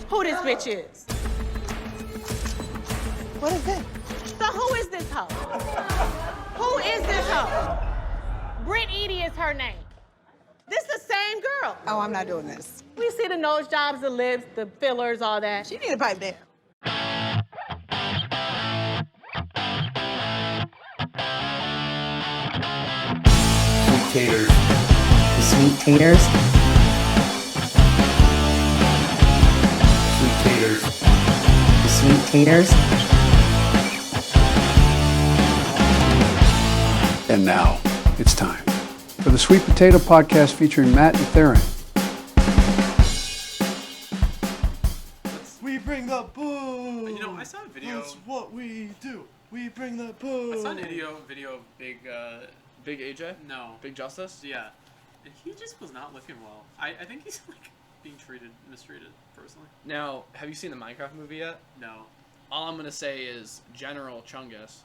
who this bitch is. What is it? So who is this hoe? Who is this hoe? Britt Edie is her name. This the same girl. Oh, I'm not doing this. We see the nose jobs, the lips, the fillers, all that. She need a pipe down. Sweet taters. The sweet taters. Sweet taters. The sweet taters. And now, it's time. For the Sweet Potato Podcast featuring Matt and Theron. We bring the boo. You know, I saw a video. That's what we do. We bring the boo. I saw a video of Big AJ? No. Big Justice? Yeah. And he just was not looking well. I think he's like being mistreated personally. Now, have you seen the Minecraft movie yet? No. All I'm gonna say is General Chungus.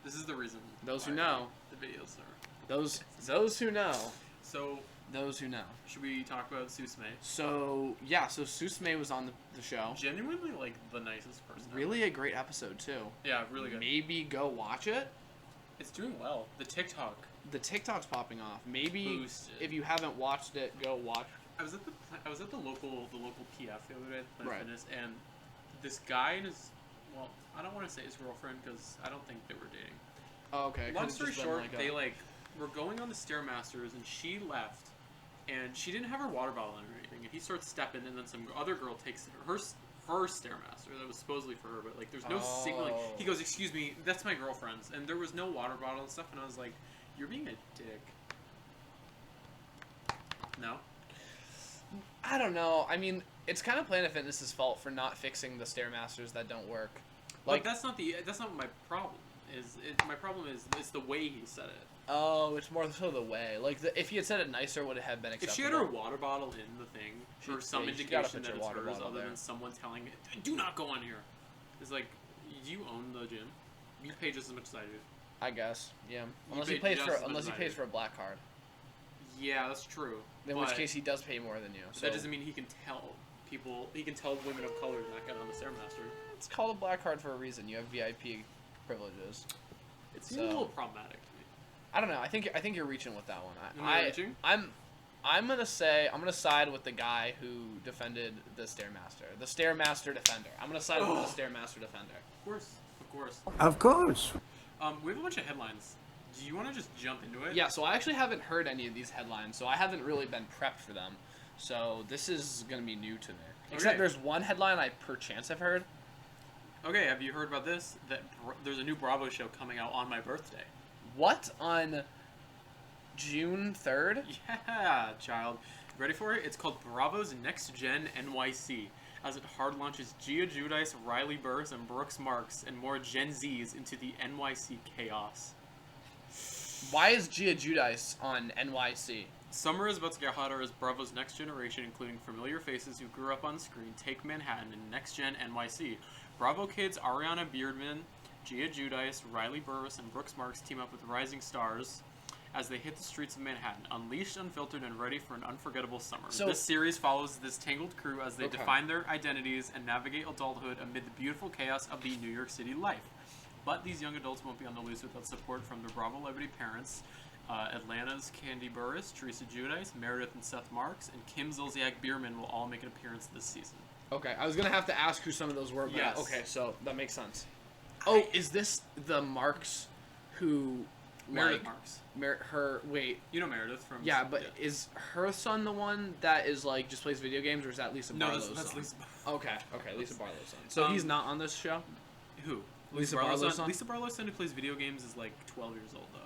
This is the reason. Those who why know. The videos are. Those who know. So. Those who know. Should we talk about Susme? So Susme was on the show. Genuinely, like, the nicest person. Really a great episode, too. Yeah, really good. Maybe go watch it. It's doing well. The TikTok's popping off. Maybe boosted. If you haven't watched it, go watch. I was at the local PF the other day, Planet Right. Fitness, and this guy and his, well, I don't want to say his girlfriend because I don't think they were dating. Oh, okay. Long story short, they were going on the Stairmasters, and she left, and she didn't have her water bottle or anything. And he starts stepping, and then some other girl takes her Stairmaster that was supposedly for her, but like there's no signaling. He goes, "Excuse me, that's my girlfriend's," and there was no water bottle and stuff. And I was like, "You're being a dick." No. I don't know. I mean, it's kind of Planet Fitness's fault for not fixing the Stairmasters that don't work. Like, that's not my problem. My problem is it's the way he said it. Oh, it's more so the way. Like, if he had said it nicer, would it have been acceptable? If she had her water bottle in the thing for some indication that it's hers, other than someone telling it, "Do not go on here," it's like, you own the gym. You pay just as much as I do. I guess, yeah. Unless pay he pays just as for a black card. Yeah, that's true. In which case, he does pay more than you. So that doesn't mean he can tell people. He can tell women of color not get on the Stairmaster. It's called a black card for a reason. You have VIP privileges. It seems a little problematic to me. I don't know. I think you're reaching with that one. Am I reaching? I'm gonna side with the guy who defended the Stairmaster. The Stairmaster defender. I'm gonna side with the Stairmaster defender. Of course. Of course. We have a bunch of headlines. Do you want to just jump into it? Yeah, so I actually haven't heard any of these headlines, so I haven't really been prepped for them. So this is going to be new to me. Except there's one headline I perchance have heard. Okay, have you heard about this? That there's a new Bravo show coming out on my birthday. What? On June 3rd? Yeah, child. Ready for it? It's called Bravo's Next Gen NYC, as it hard launches Gia Giudice, Riley Burrs, and Brooks Marks, and more Gen Zs into the NYC chaos. Why is Gia Giudice on NYC? Summer is about to get hotter as Bravo's next generation, including familiar faces who grew up on screen, take Manhattan in Next Gen NYC. Bravo kids Ariana Beardman, Gia Giudice, Riley Burrs, and Brooks Marks team up with rising stars as they hit the streets of Manhattan, unleashed, unfiltered, and ready for an unforgettable summer. So, this series follows this tangled crew as they define their identities and navigate adulthood amid the beautiful chaos of the New York City life. But these young adults won't be on the loose without support from their Bravo celebrity parents, Atlanta's Candy Burris, Teresa Giudice, Meredith and Seth Marks, and Kim Zolciak Bierman will all make an appearance this season. Okay, I was going to have to ask who some of those were, but yes. Okay, so that makes sense. Oh, is this the Marks who... Meredith Marks. Wait. You know Meredith from... Yeah, but is her son the one that is, like, just plays video games, or is that Lisa Barlow's son? No, that's Lisa Barlow. Okay, Lisa Barlow's son. So he's not on this show? Who? Lisa Barlow's son? Lisa Barlow's son who plays video games is like 12 years old, though.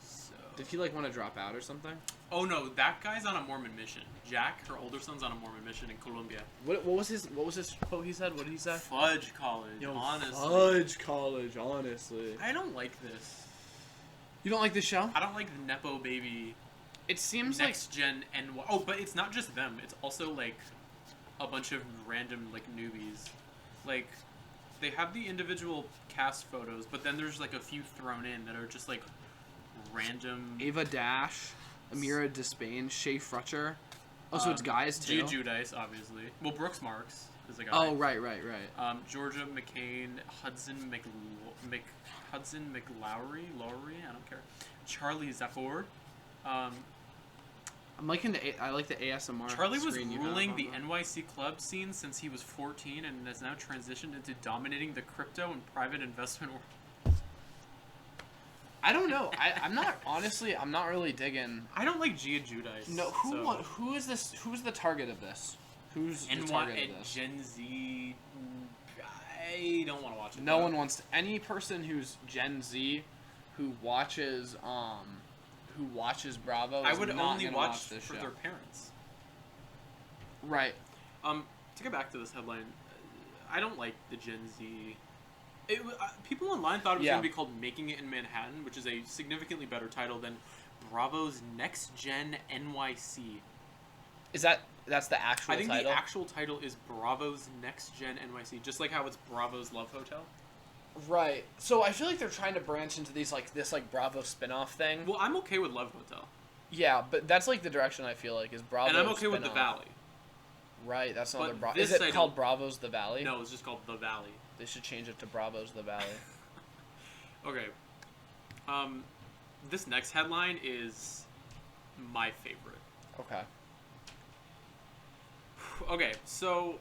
So. Did he, like, want to drop out or something? Oh, no, that guy's on a Mormon mission. Jack, her older son's on a Mormon mission in Colombia. What was his quote he said? What did he say? Fudge college, honestly. Fudge college, honestly. I don't like this. You don't like this show? I don't like the Nepo baby. It seems Next Gen NY. Oh, but it's not just them. It's also, like, a bunch of random, like, newbies. Like, they have the individual cast photos, but then there's, like, a few thrown in that are just, like, random... Ava Dash, Amira Despain, Shay Frutcher, Oh, so it's guys too? Gia Giudice, obviously. Well, Brooks Marks is a guy. Oh, right. Georgia McCain, Hudson McLowry, I don't care. Charlie Zafford. I'm liking I like the ASMR. Charlie was screen you ruling have the on NYC club scene since he was 14 and has now transitioned into dominating the crypto and private investment world. I don't know. I'm not really digging. I don't like Gia Giudice. No, who is this? Who's the target of this? Who's the target of this? Gen Z. I don't want to watch it. No one wants any person who's Gen Z who watches Bravo. I would not only gonna watch this for show. their parents. Right. To get back to this headline, I don't like the Gen Z. People online thought it was going to be called Making It in Manhattan, which is a significantly better title than Bravo's Next Gen NYC. That's the actual title? I think the actual title is Bravo's Next Gen NYC, just like how it's Bravo's Love Hotel. Right. So I feel like they're trying to branch into this Bravo spin-off thing. Well, I'm okay with Love Hotel. Yeah, but that's like the direction I feel like is Bravo. And I'm okay with spin-off. The Valley. Right, that's another Bravo. Is it called Bravo's The Valley? No, it's just called The Valley. They should change it to Bravo's The Valley. Okay. This next headline is my favorite. Okay. Okay, so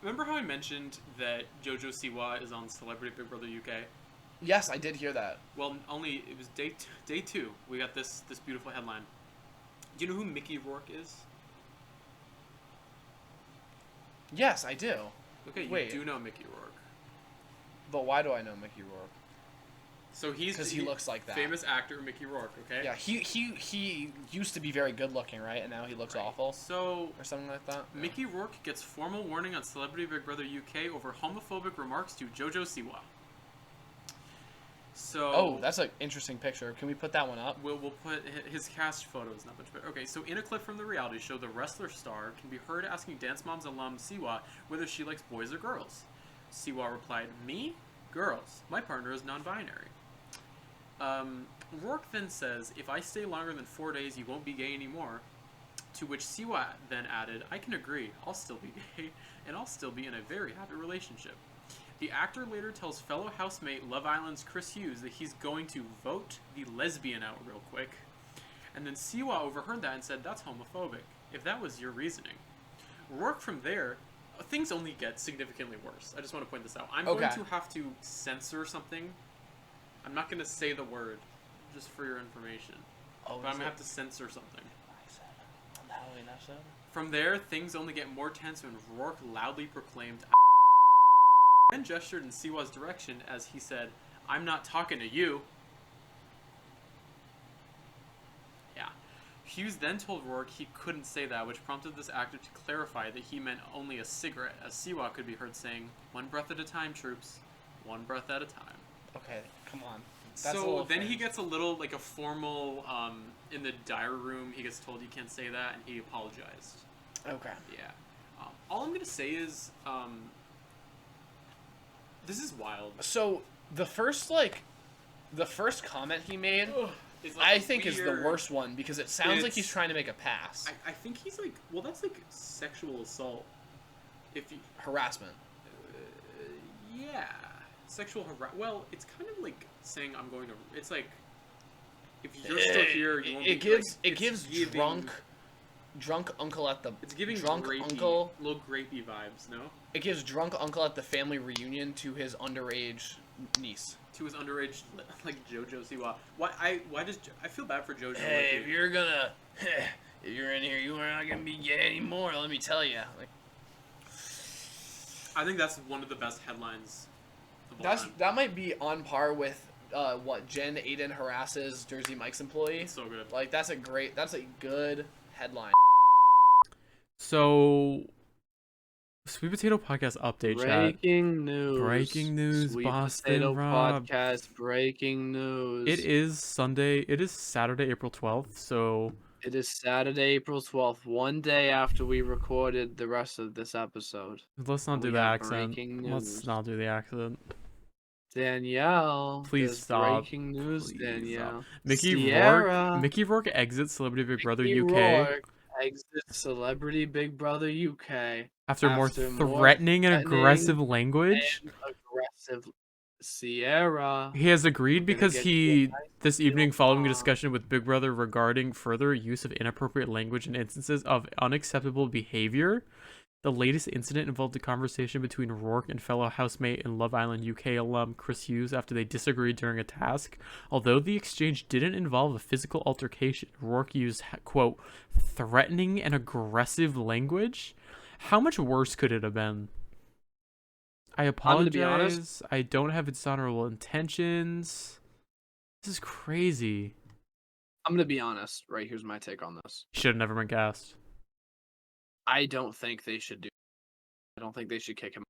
remember how I mentioned that JoJo Siwa is on Celebrity Big Brother UK? Yes, I did hear that. Well, it was day two. We got this beautiful headline. Do you know who Mickey Rourke is? Yes, I do. Okay, you Wait. do know Mickey Rourke. But why do I know Mickey Rourke? So because he looks like that. Famous actor Mickey Rourke. Okay. Yeah, he used to be very good looking, right? And now he looks awful. So or something like that. Yeah. Mickey Rourke gets formal warning on Celebrity Big Brother UK over homophobic remarks to JoJo Siwa. So. Oh, that's an interesting picture. Can we put that one up? We'll put his cast photo is not much better. Okay, so in a clip from the reality show, the wrestler star can be heard asking Dance Moms alum Siwa whether she likes boys or girls. Siwa replied, "Me? Girls. My partner is non-binary." Rourke then says, "If I stay longer than 4 days, you won't be gay anymore." To which Siwa then added, "I can agree. I'll still be gay, and I'll still be in a very happy relationship." The actor later tells fellow housemate Love Island's Chris Hughes that he's going to vote the lesbian out real quick. And then Siwa overheard that and said, "That's homophobic, if that was your reasoning." Rourke from there, things only get significantly worse. I just want to point this out. I'm going to have to censor something. I'm not going to say the word, just for your information. But I'm going to have to censor something. From there, things only get more tense when Rourke loudly proclaimed and gestured in Siwa's direction as he said, "I'm not talking to you." Yeah. Hughes then told Rourke he couldn't say that, which prompted this actor to clarify that he meant only a cigarette, as Siwa could be heard saying, "One breath at a time, troops. One breath at a time." Okay, come on. So then he gets a little, like a formal, in the diary room, he gets told he can't say that, and he apologized. Okay. Yeah. All I'm going to say is, this is wild. So the first comment he made, Like I think is the worst one because it sounds like he's trying to make a pass. I think he's like, well, that's like sexual assault. If you Harassment. Yeah, sexual Well, it's kind of like saying I'm going to. It's like if you're still here, you won't be. It gives drunk uncle at the. It's giving drunk grapey, uncle. Little grapey vibes, no? It gives drunk uncle at the family reunion to his underage niece. To his underage, like JoJo Siwa. Why does I feel bad for JoJo? Hey, if you're in here, you are not gonna be gay anymore. Let me tell you. Like, I think that's one of the best headlines. Of all time. That might be on par with what Jen Aiden harasses Jersey Mike's employee. It's so good. Like that's a good headline. So, Sweet Potato Podcast update. Breaking news. Breaking news. Sweet Boston Potato Rob. Podcast. Breaking news. It is Sunday. It is Saturday, April 12th. So it is Saturday, April 12th. One day after we recorded the rest of this episode. Let's not do the accent. Let's not do the accent. Danielle. Please stop. Breaking news, Please Danielle. Stop. Mickey Rourke exits Celebrity Big Brother Mickey UK. Rourke Exit Celebrity Big Brother UK. After more threatening and aggressive language. And aggressive Sierra. He has agreed because nice this evening, following a discussion with Big Brother regarding further use of inappropriate language and instances of unacceptable behavior. The latest incident involved a conversation between Rourke and fellow housemate and Love Island UK alum Chris Hughes after they disagreed during a task. Although the exchange didn't involve a physical altercation, Rourke used, quote, threatening and aggressive language. How much worse could it have been? I apologize. To be honest, I don't have dishonorable intentions. This is crazy. I'm gonna be honest. Right, here's my take on this. Should have never been cast. I don't think they should do. I don't think they should kick him.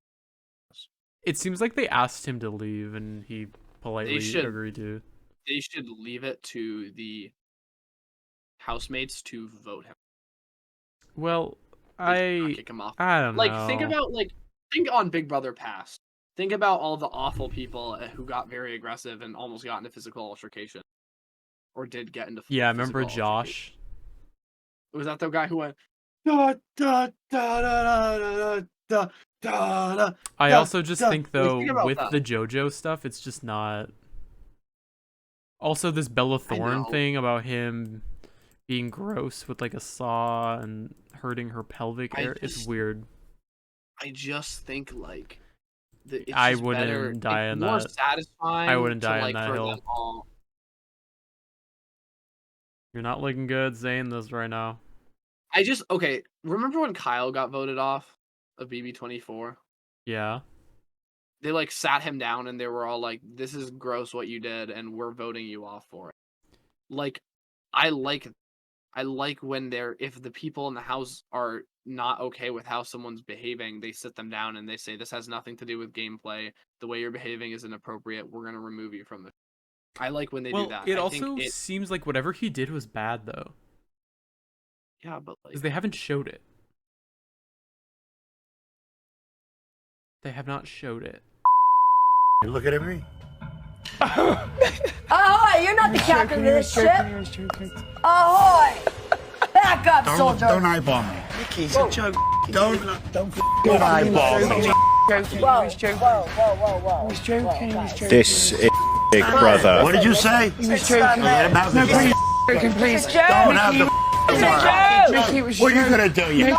It seems like they asked him to leave, and he politely agreed to. They should leave it to the housemates to vote him. Well, kick him off. I don't know. Think on Big Brother past. Think about all the awful people who got very aggressive and almost got into physical altercation, or did get into. Yeah, I remember Josh. Was that the guy who went? Da, da, da, da, da, da, da, da, I also just think though with that. the JoJo stuff, it's just not. Also, this Bella Thorne thing about him being gross with like a saw and hurting her pelvic area, it's weird. I just think like I wouldn't die in that. More satisfying. I wouldn't die to, in that hill. You're not looking good saying this right now. Okay. Remember when Kyle got voted off of BB24? Yeah. They like sat him down and they were all like, "This is gross what you did, and we're voting you off for it." Like, I like when if the people in the house are not okay with how someone's behaving, they sit them down and they say, "This has nothing to do with gameplay. The way you're behaving is inappropriate. We're gonna remove you from the." I like when they do that. It also seems like whatever he did was bad though. Yeah, but like, because they haven't showed it. They have not showed it. You look at me. Ahoy! You're not the captain of this ship. Ahoy! Back up, soldier. Don't eyeball me. He's a joke. Don't eyeball me. Whoa! He's joking. This is Big Brother. What did you say? He was joking. No, please. Please. Don't have the. What are you gonna do? You.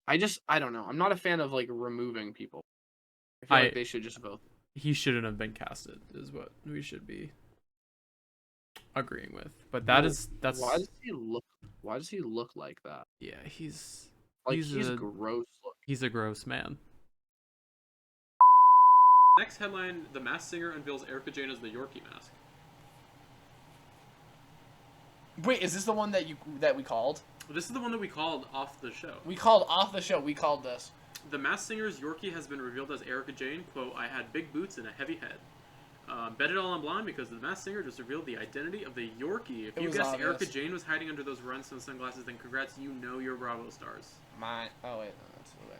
I don't know. I'm not a fan of like removing people. I feel like they should just vote. He shouldn't have been casted, is what we should be agreeing with. But that's why does he look like that? Yeah, he's gross looking. He's a gross man. Next headline: The Masked Singer unveils Erika Jayne as the Yorkie mask. Wait, is this the one that we called? This is the one that we called off the show. We called off the show. We called this. The Masked Singer's Yorkie has been revealed as Erika Jayne. Quote, "I had big boots and a heavy head. Bet it all on blonde because the Masked Singer just revealed the identity of the Yorkie. If you guessed Erika Jayne was hiding under those rhinestone sunglasses, then congrats, you know your Bravo stars." Oh wait, no, that's what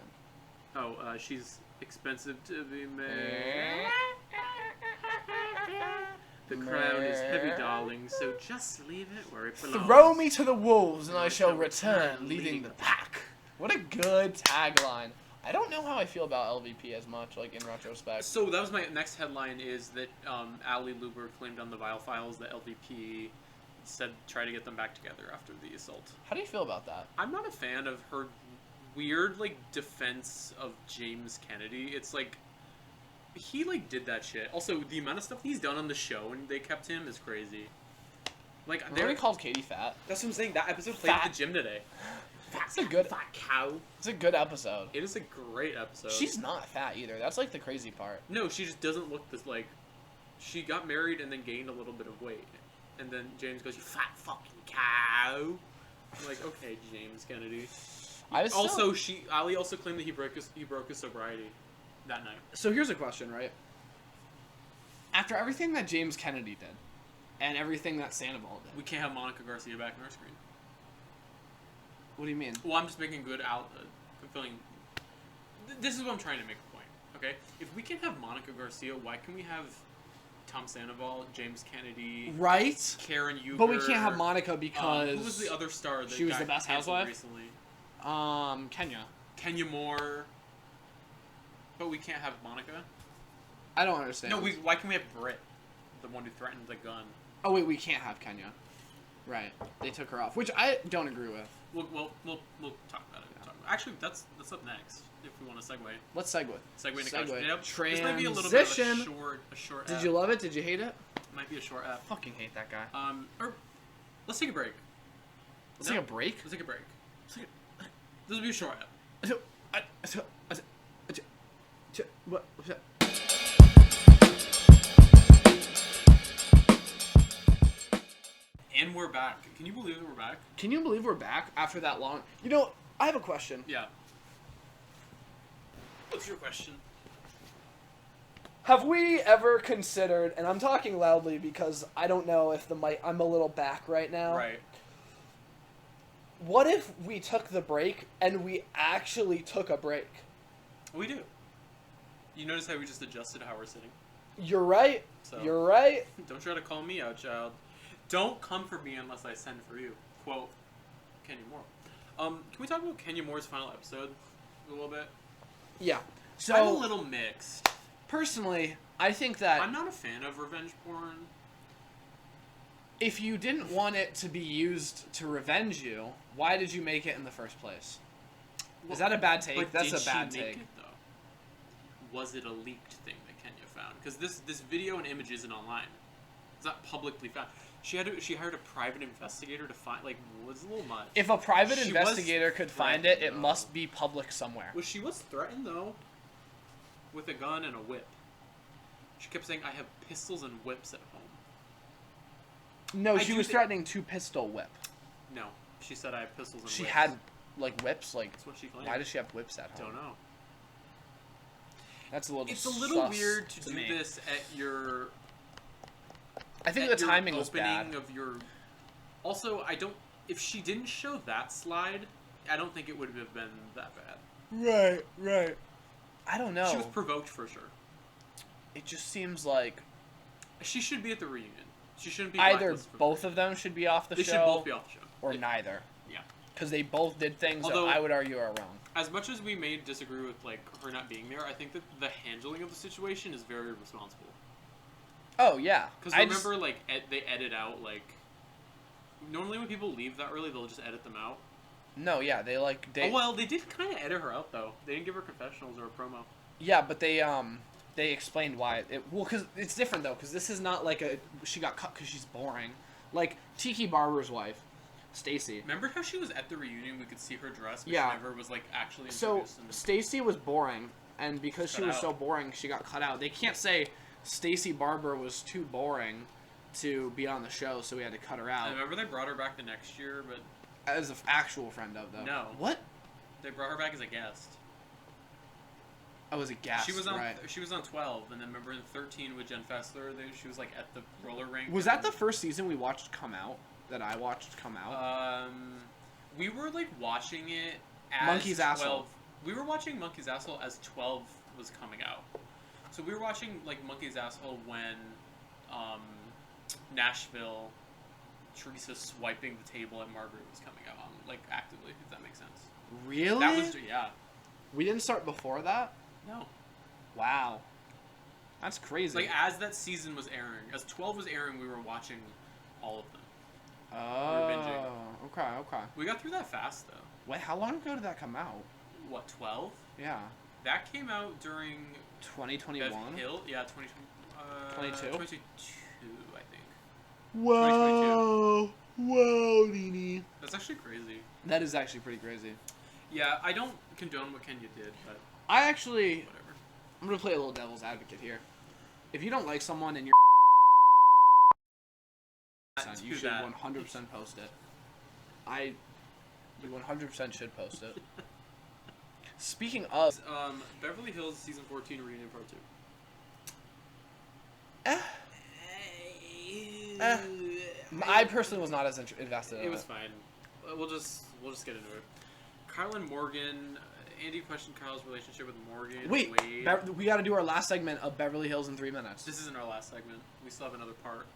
Oh, she's expensive to be made. The crown is heavy, darling, so just leave it where it belongs. Throw me to the wolves and I shall return, leading the pack. What a good tagline. I don't know how I feel about LVP as much, like, in retrospect. So that was my next headline, is that Ali Luber claimed on the Vile Files that LVP said try to get them back together after the assault. How do you feel about that? I'm not a fan of her weird, like, defense of James Kennedy. It's like, he, like, did that shit. Also, the amount of stuff he's done on the show and they kept him is crazy. Like, they called Katie fat. That's what I'm saying. That episode played at the gym today. It's a good fat cow. It's a good episode. It is a great episode. She's not fat either. That's like the crazy part. No, she just doesn't look this like. She got married and then gained a little bit of weight, and then James goes, "You fat fucking cow." I'm like, okay, James Kennedy. Ali also claimed that he broke his sobriety that night. So here's a question, right? After everything that James Kennedy did, and everything that Sandoval did, we can't have Monica Garcia back on our screen. What do you mean? Well, I'm just making good out. I'm feeling. This is what I'm trying to make a point. Okay, if we can have Monica Garcia, why can we have Tom Sandoval, James Kennedy, Right? Karen Euger. But we can't have Monica because who was the other star that she was got the best canceled housewife? recently? Kenya Moore. But we can't have Monica. I don't understand. No, why can we have Britt, the one who threatened the gun? Oh wait, we can't have Kenya. Right, they took her off, which I don't agree with. We'll talk about it. Actually, that's up next. If we want to segue. Let's segue. Segue into couch. Yep. Transition. This might be a little bit of a short. Did you love it? Did you hate it? Might be a short app. Fucking hate that guy. Or let's take a break. Let's take a break. Let's take a break. This will be a short app. What? And we're back. Can you believe that we're back? Can you believe we're back after that long? You know, I have a question. Yeah. What's your question? Have we ever considered, and I'm talking loudly because I don't know if the mic, I'm a little back right now. Right. What if we took the break and we actually took a break? We do. You notice how we just adjusted how we're sitting? You're right. So, you're right. Don't try to call me out, child. Don't come for me unless I send for you. Quote, Kenya Moore. Can we talk about Kenya Moore's final episode a little bit? Yeah. So I'm a little mixed. Personally, I think that I'm not a fan of revenge porn. If you didn't want it to be used to revenge you, why did you make it in the first place? Is that a bad take? But That's did a bad she make take. It, though? Was it a leaked thing that Kenya found? Because this video and image isn't online. It's not publicly found. She hired a private investigator to find, like, was a little much. If a private investigator could find it, it must be public somewhere. Well, she was threatened, though, with a gun and a whip. She kept saying, I have pistols and whips at home. No, she was threatening to pistol whip. No, she said, I have pistols and whips. She had, like, whips? Like, that's what she claimed. Why does she have whips at home? Don't know. That's a little It's a little weird to do this at your... I think the timing was bad. Of your... Also, if she didn't show that slide, I don't think it would have been that bad. Right. I don't know. She was provoked for sure. It just seems like... She should be at the reunion. She shouldn't be either both of them should be off the show. They should both be off the show. Or neither. Yeah. Because they both did things that I would argue are wrong. As much as we may disagree with, like, her not being there, I think that the handling of the situation is very responsible. Oh, yeah. Because remember, like, they edit out, like... Normally when people leave that early, they'll just edit them out. No, yeah, they Oh, well, they did kind of edit her out, though. They didn't give her confessionals or a promo. Yeah, but they explained why. Well, because it's different, though, because this is not like she got cut because she's boring. Like, Tiki Barber's wife, Stacy. Remember how she was at the reunion? We could see her dress, but yeah. she never was, like, actually introduced. So, Stacy was boring, and because she was so boring, she got cut out. They can't say Stacy Barber was too boring to be on the show, so we had to cut her out. I remember they brought her back the next year, but... As an actual friend of, though. No. What? They brought her back as a guest. Oh, as a guest, She was on, right. She was on 12, and then remember in 13 with Jen Fessler, she was, like, at the roller rink. Was that the first season we watched come out? That I watched come out? We were, like, watching it as Monkey's 12. Asshole. We were watching Monkey's Asshole as 12 was coming out. So we were watching, like, Monkey's Asshole when, Nashville, Teresa swiping the table at Margaret was coming out on, like, actively, if that makes sense. Really? That was, yeah. We didn't start before that? No. Wow. That's crazy. Like, as that season was airing, as 12 was airing, we were watching all of them. Oh, we were binging. Okay. We got through that fast, though. Wait, how long ago did that come out? What, 12? Yeah. That came out during... 2021? Yeah, 2022. 2022, I think. Whoa. Whoa, Nene. That's actually crazy. That is actually pretty crazy. Yeah, I don't condone what Kenya did, but... I actually... Whatever. I'm going to play a little devil's advocate here. If you don't like someone and you're... you should 100% post it. You 100% should post it. Speaking of... Beverly Hills Season 14 Reunion Part 2. I personally was not as invested in it. It was fine. We'll just get into it. Kylan Morgan Andy questioned Kyle's relationship with Morgan. Wait, Wade. we got to do our last segment of Beverly Hills in 3 minutes. This isn't our last segment. We still have another part.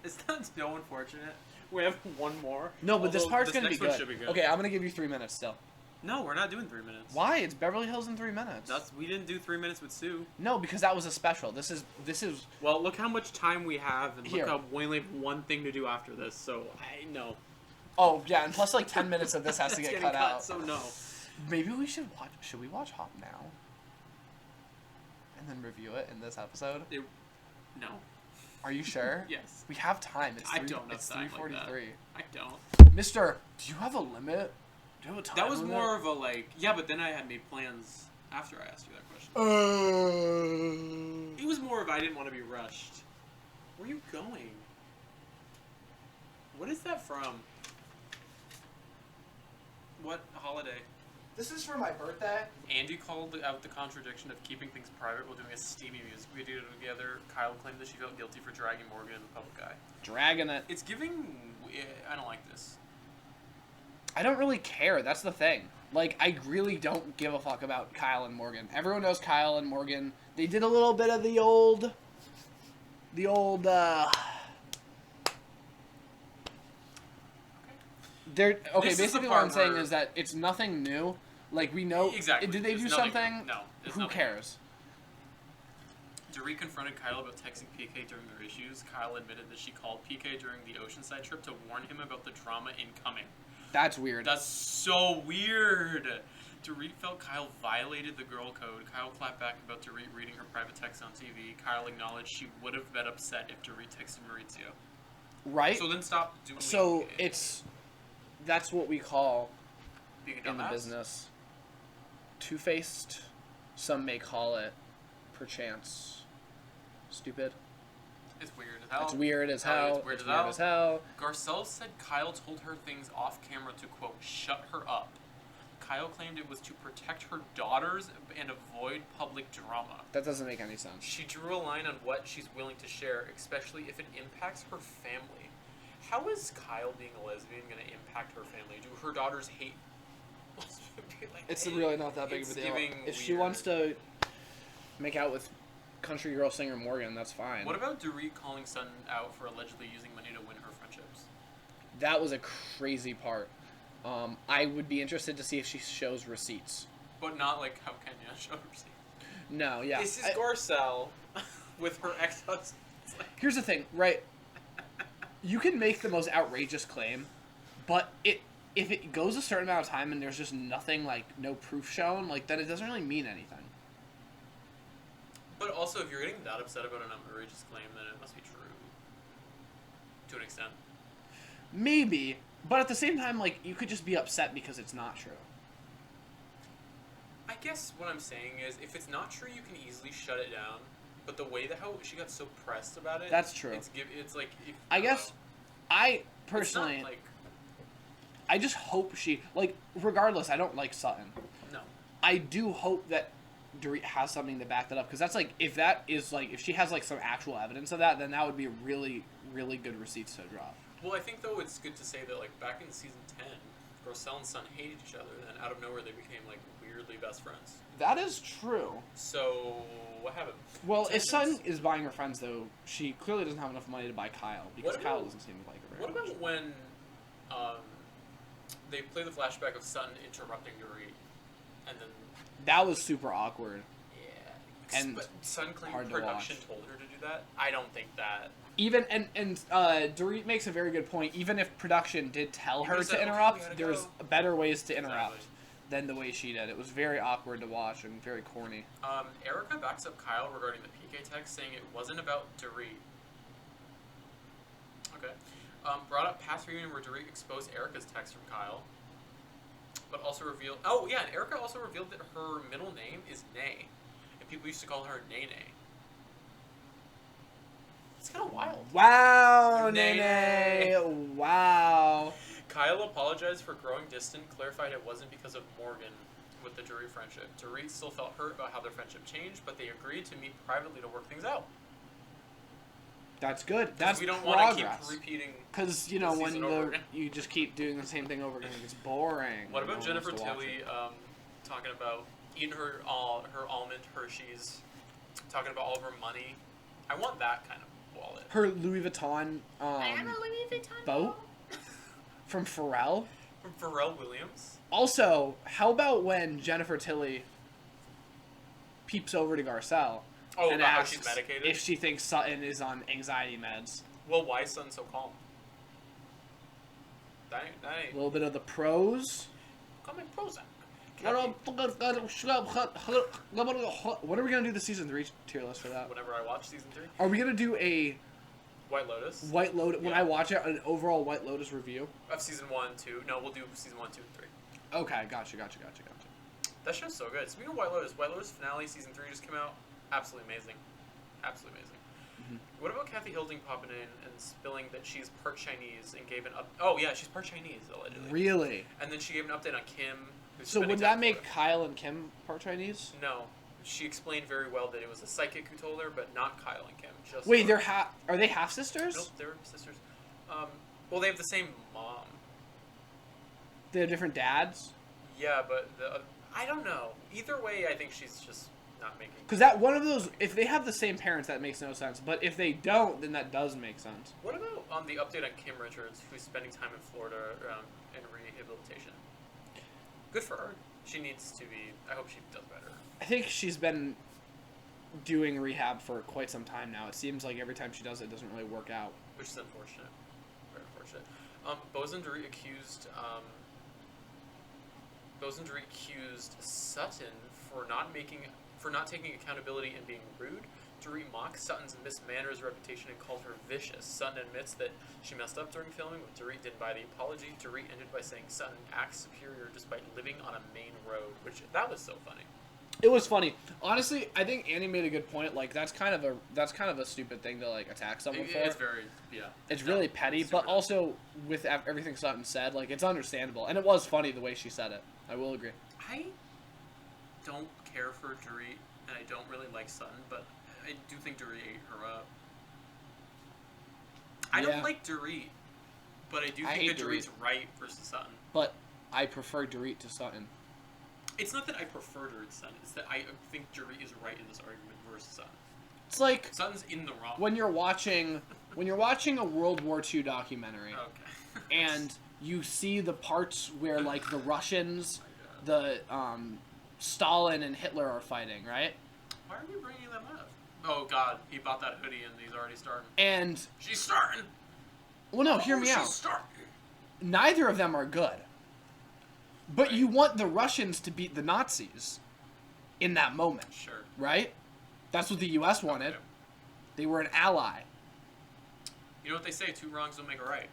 It's not so unfortunate. We have one more. No, but this Although part's going to be next one good. should be good. Okay, I'm going to give you 3 minutes still. No, we're not doing 3 minutes. Why? It's Beverly Hills in 3 minutes. We didn't do 3 minutes with Sue. No, because that was a special. This is. Well, look how much time we have, and Here. look how we only have one thing to do after this. So I know. Oh yeah, and plus like 10 minutes of this has to It's get getting cut out. So no. Maybe we should watch. Should we watch Hop now? And then review it in this episode. No. Are you sure? Yes. We have time. I don't have It's time like that. 3:43. I don't. Mister, do you have a limit? Do you have a time That was limit? more of a yeah, but then I had made plans after I asked you that question. It was more of I didn't want to be rushed. Where are you going? What is that from? What holiday? This is for my birthday. Andy called out the contradiction of keeping things private while doing a steamy music video together. Kyle claimed that she felt guilty for dragging Morgan in the public eye. Dragging it. It's giving... I don't like this. I don't really care. That's the thing. Like, I really don't give a fuck about Kyle and Morgan. Everyone knows Kyle and Morgan. They did a little bit of the old... They're okay. This is Basically, the what part I'm saying where- is that it's nothing new. Like we know. Exactly. Did they There's do nothing something? new. No. there's Who nothing. cares? Dorit confronted Kyle about texting PK during their issues. Kyle admitted that she called PK during the Oceanside trip to warn him about the drama incoming. That's weird. That's so weird. Dorit felt Kyle violated the girl code. Kyle clapped back about Dorit reading her private text on TV. Kyle acknowledged she would have been upset if Dorit texted Maurizio. Right. So then stop doing So it. that's what we call Being a in the dumbass? business two-faced. Some may call it perchance stupid. It's weird as hell. It's weird as hell. It's weird It's as weird hell. as hell. Garcelle said Kyle told her things off camera to, quote, shut her up. Kyle claimed it was to protect her daughters and avoid public drama. That doesn't make any sense. She drew a line on what she's willing to share, especially if it impacts her family. How is Kyle being a lesbian going to impact her family? Do her daughters hate lesbian people? It's really not that big of a deal. If she weird. wants to make out with country girl singer Morgan, that's fine. What about Dorit calling Sutton out for allegedly using money to win her friendships? That was a crazy part. I would be interested to see if she shows receipts. But not like how Kenya showed receipts. No, yeah. This is Garcelle with her ex-husband. Here's the thing, right? You can make the most outrageous claim, but if it goes a certain amount of time and there's just nothing, like, no proof shown, like, then it doesn't really mean anything. But also, if you're getting that upset about an outrageous claim, then it must be true. To an extent. Maybe, but at the same time, like, you could just be upset because it's not true. I guess what I'm saying is, if it's not true, you can easily shut it down. But the way that how she got so pressed about it, That's true. It's like I guess I personally, it's not like I just hope she, like, regardless, I don't like Sutton. no. I do hope that Dorit has something to back that up, because that's like, if that is like, if she has like some actual evidence of that, then that would be really, really good receipts to drop. Well, I think though it's good to say that like back in season 10, Garcelle and Sun hated each other, and then out of nowhere they became like weirdly best friends. That is true. So what happened? Well, if Tensions. Sutton is buying her friends, though, she clearly doesn't have enough money to buy Kyle, because What Kyle about- doesn't seem to like her very What much. about when they play the flashback of Sutton interrupting Dorit, and then That was super awkward. yeah, And but Sun claimed hard to production watch. told her to do that. I don't think that. Even, and Dorit makes a very good point, even if production did tell You her could've to said, "Okay, we interrupt, gotta there's go." better ways to interrupt Exactly. than the way she did. It was very awkward to watch and very corny. Erika backs up Kyle regarding the PK text, saying it wasn't about Dorit. Okay. Brought up past reunion where Dorit exposed Erika's text from Kyle, but also revealed. Oh yeah, and Erika also revealed that her middle name is Nay, and people used to call her Nene. It's kind of wild. Wow, Nay, Nene! Wow. Kyle apologized for growing distant, clarified it wasn't because of Morgan with the Dorit friendship. Dorit still felt hurt about how their friendship changed, but they agreed to meet privately to work things out. That's good. That's we don't progress. want to keep repeating. Because, you know, the when season over again. you just keep doing the same thing over again, it gets boring. What about No one Jennifer wants to watch Tilly it. talking about eating her almond Hershey's, talking about all of her money? I want that kind of wallet. Her Louis Vuitton I have a Louis Vuitton boat from Pharrell. From Pharrell Williams. Also, how about when Jennifer Tilly peeps over to Garcelle and about how asks she's medicated? if she thinks Sutton is on anxiety meds? Well, why is Sutton so calm? That A ain't. little bit of the pros. Call me Prozac. What are we gonna do the season 3 tier list for that? Whenever I watch season 3. Are we gonna do a White Lotus. White Lotus when Yeah. I watch it, an overall White Lotus review? Of season 1, 2. No, we'll do season 1, 2, and 3. Okay, gotcha. That show's so good. Speaking of White Lotus finale season 3 just came out. Absolutely amazing. Absolutely amazing. Mm-hmm. What about Kathy Hilding popping in and spilling that she's part Chinese and gave an up? Oh yeah, she's part Chinese allegedly. Really? And then she gave an update on Kim. who's So spending would time that make with her. Kyle and Kim part Chinese? No, she explained very well that it was a psychic who told her, but not Kyle and Kim. Just Wait, her. are they half sisters? Nope, they're sisters. Well, they have the same mom. They have different dads. Yeah, but I don't know. Either way, I think she's just not making. Because that one of those, if they have the same parents, that makes no sense. But if they don't, then that does make sense. What about on the update on Kim Richards, who's spending time in Florida in rehabilitation? Good for her. She needs to be. I hope she does better. I think she's been doing rehab for quite some time now. It seems like every time she does it, it doesn't really work out. Which is unfortunate. Very unfortunate. Bosendery accused Sutton for not taking accountability and being rude. Dorit mocked Sutton's Miss Manners reputation and called her vicious. Sutton admits that she messed up during filming, but Dorit didn't buy the apology. Dorit ended by saying Sutton acts superior despite living on a main road, that was so funny. It was funny. Honestly, I think Annie made a good point. Like that's kind of a stupid thing to like attack someone for. It's very It's really petty, but also with everything Sutton said, like it's understandable, and it was funny the way she said it. I will agree. I don't care for Dorit, and I don't really like Sutton, but I do think Dorit ate her up. I don't like Dorit, but I do think that Dorit's right versus Sutton. But I prefer Dorit to Sutton. It's not that I prefer Dorit to Sutton, it's that I think Dorit is right in this argument versus Sutton. It's like Sutton's in the wrong. when you're watching a World War II documentary, Okay. and you see the parts where like the Russians, the Stalin and Hitler are fighting, right? Why are we bringing them up? Oh God, he bought that hoodie and he's already starting. And She's starting. well, no, hear me out. She's starting. Neither of them are good. But you want the Russians to beat the Nazis in that moment, Sure. right? That's what the U.S. wanted. Okay. They were an ally. You know what they say? 2 wrongs don't make a right.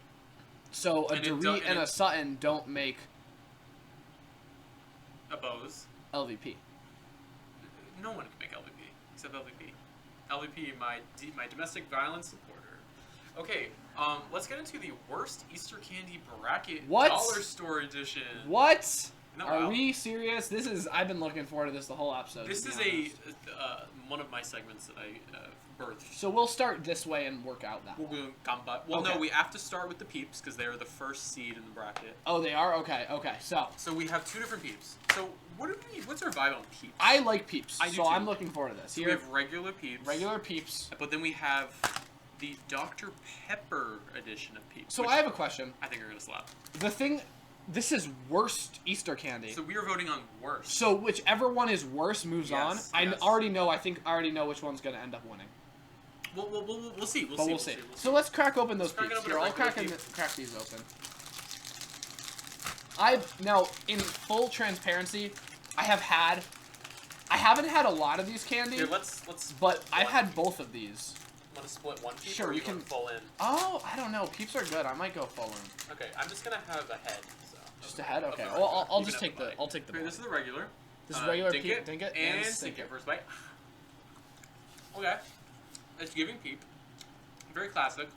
So a And it Dorit don't- and a Sutton don't make A Bose. LVP. No one can make LVP except LVP. LVP, my domestic violence supporter. Okay, let's get into the worst Easter candy bracket. What? Dollar store edition. What? No, Are we serious? I've been looking forward to this the whole episode. This to is be honest. one of my segments that I birthed. So we'll start this way and work out that We'll one. go combat. Well, Okay. no, we have to start with the peeps because they are the first seed in the bracket. Oh, they are? Okay. So we have 2 different peeps. So what's our vibe on peeps? I like Peeps, I do so too. I'm looking forward to this. So Here, we have regular peeps. regular Peeps. But then we have the Dr. Pepper edition of peeps. So which I have a question. I think are gonna slap. This is worst Easter candy. So we are voting on worst. So whichever one is worse moves on. Yes, I yes. already know. I think I already know which one's gonna end up winning. We'll see. We'll see. So let's crack open those Let's crack Peeps. open Here, a I'll regular crack these open. Now, in full transparency, I haven't had a lot of these candies. Here, let's. But I've had both of these. Want to split one peep? Sure, or we you want can- full in. Oh, I don't know. Peeps are good. I might go full in. Okay, I'm just gonna have a head. So. Just a head? Okay. the Well, I'll You just can take have the. bite. I'll take the. Okay, this is the regular. This is regular Dink peep, it, dink it, and and sink sink it. it. First bite. Okay, it's giving peep. Very classic.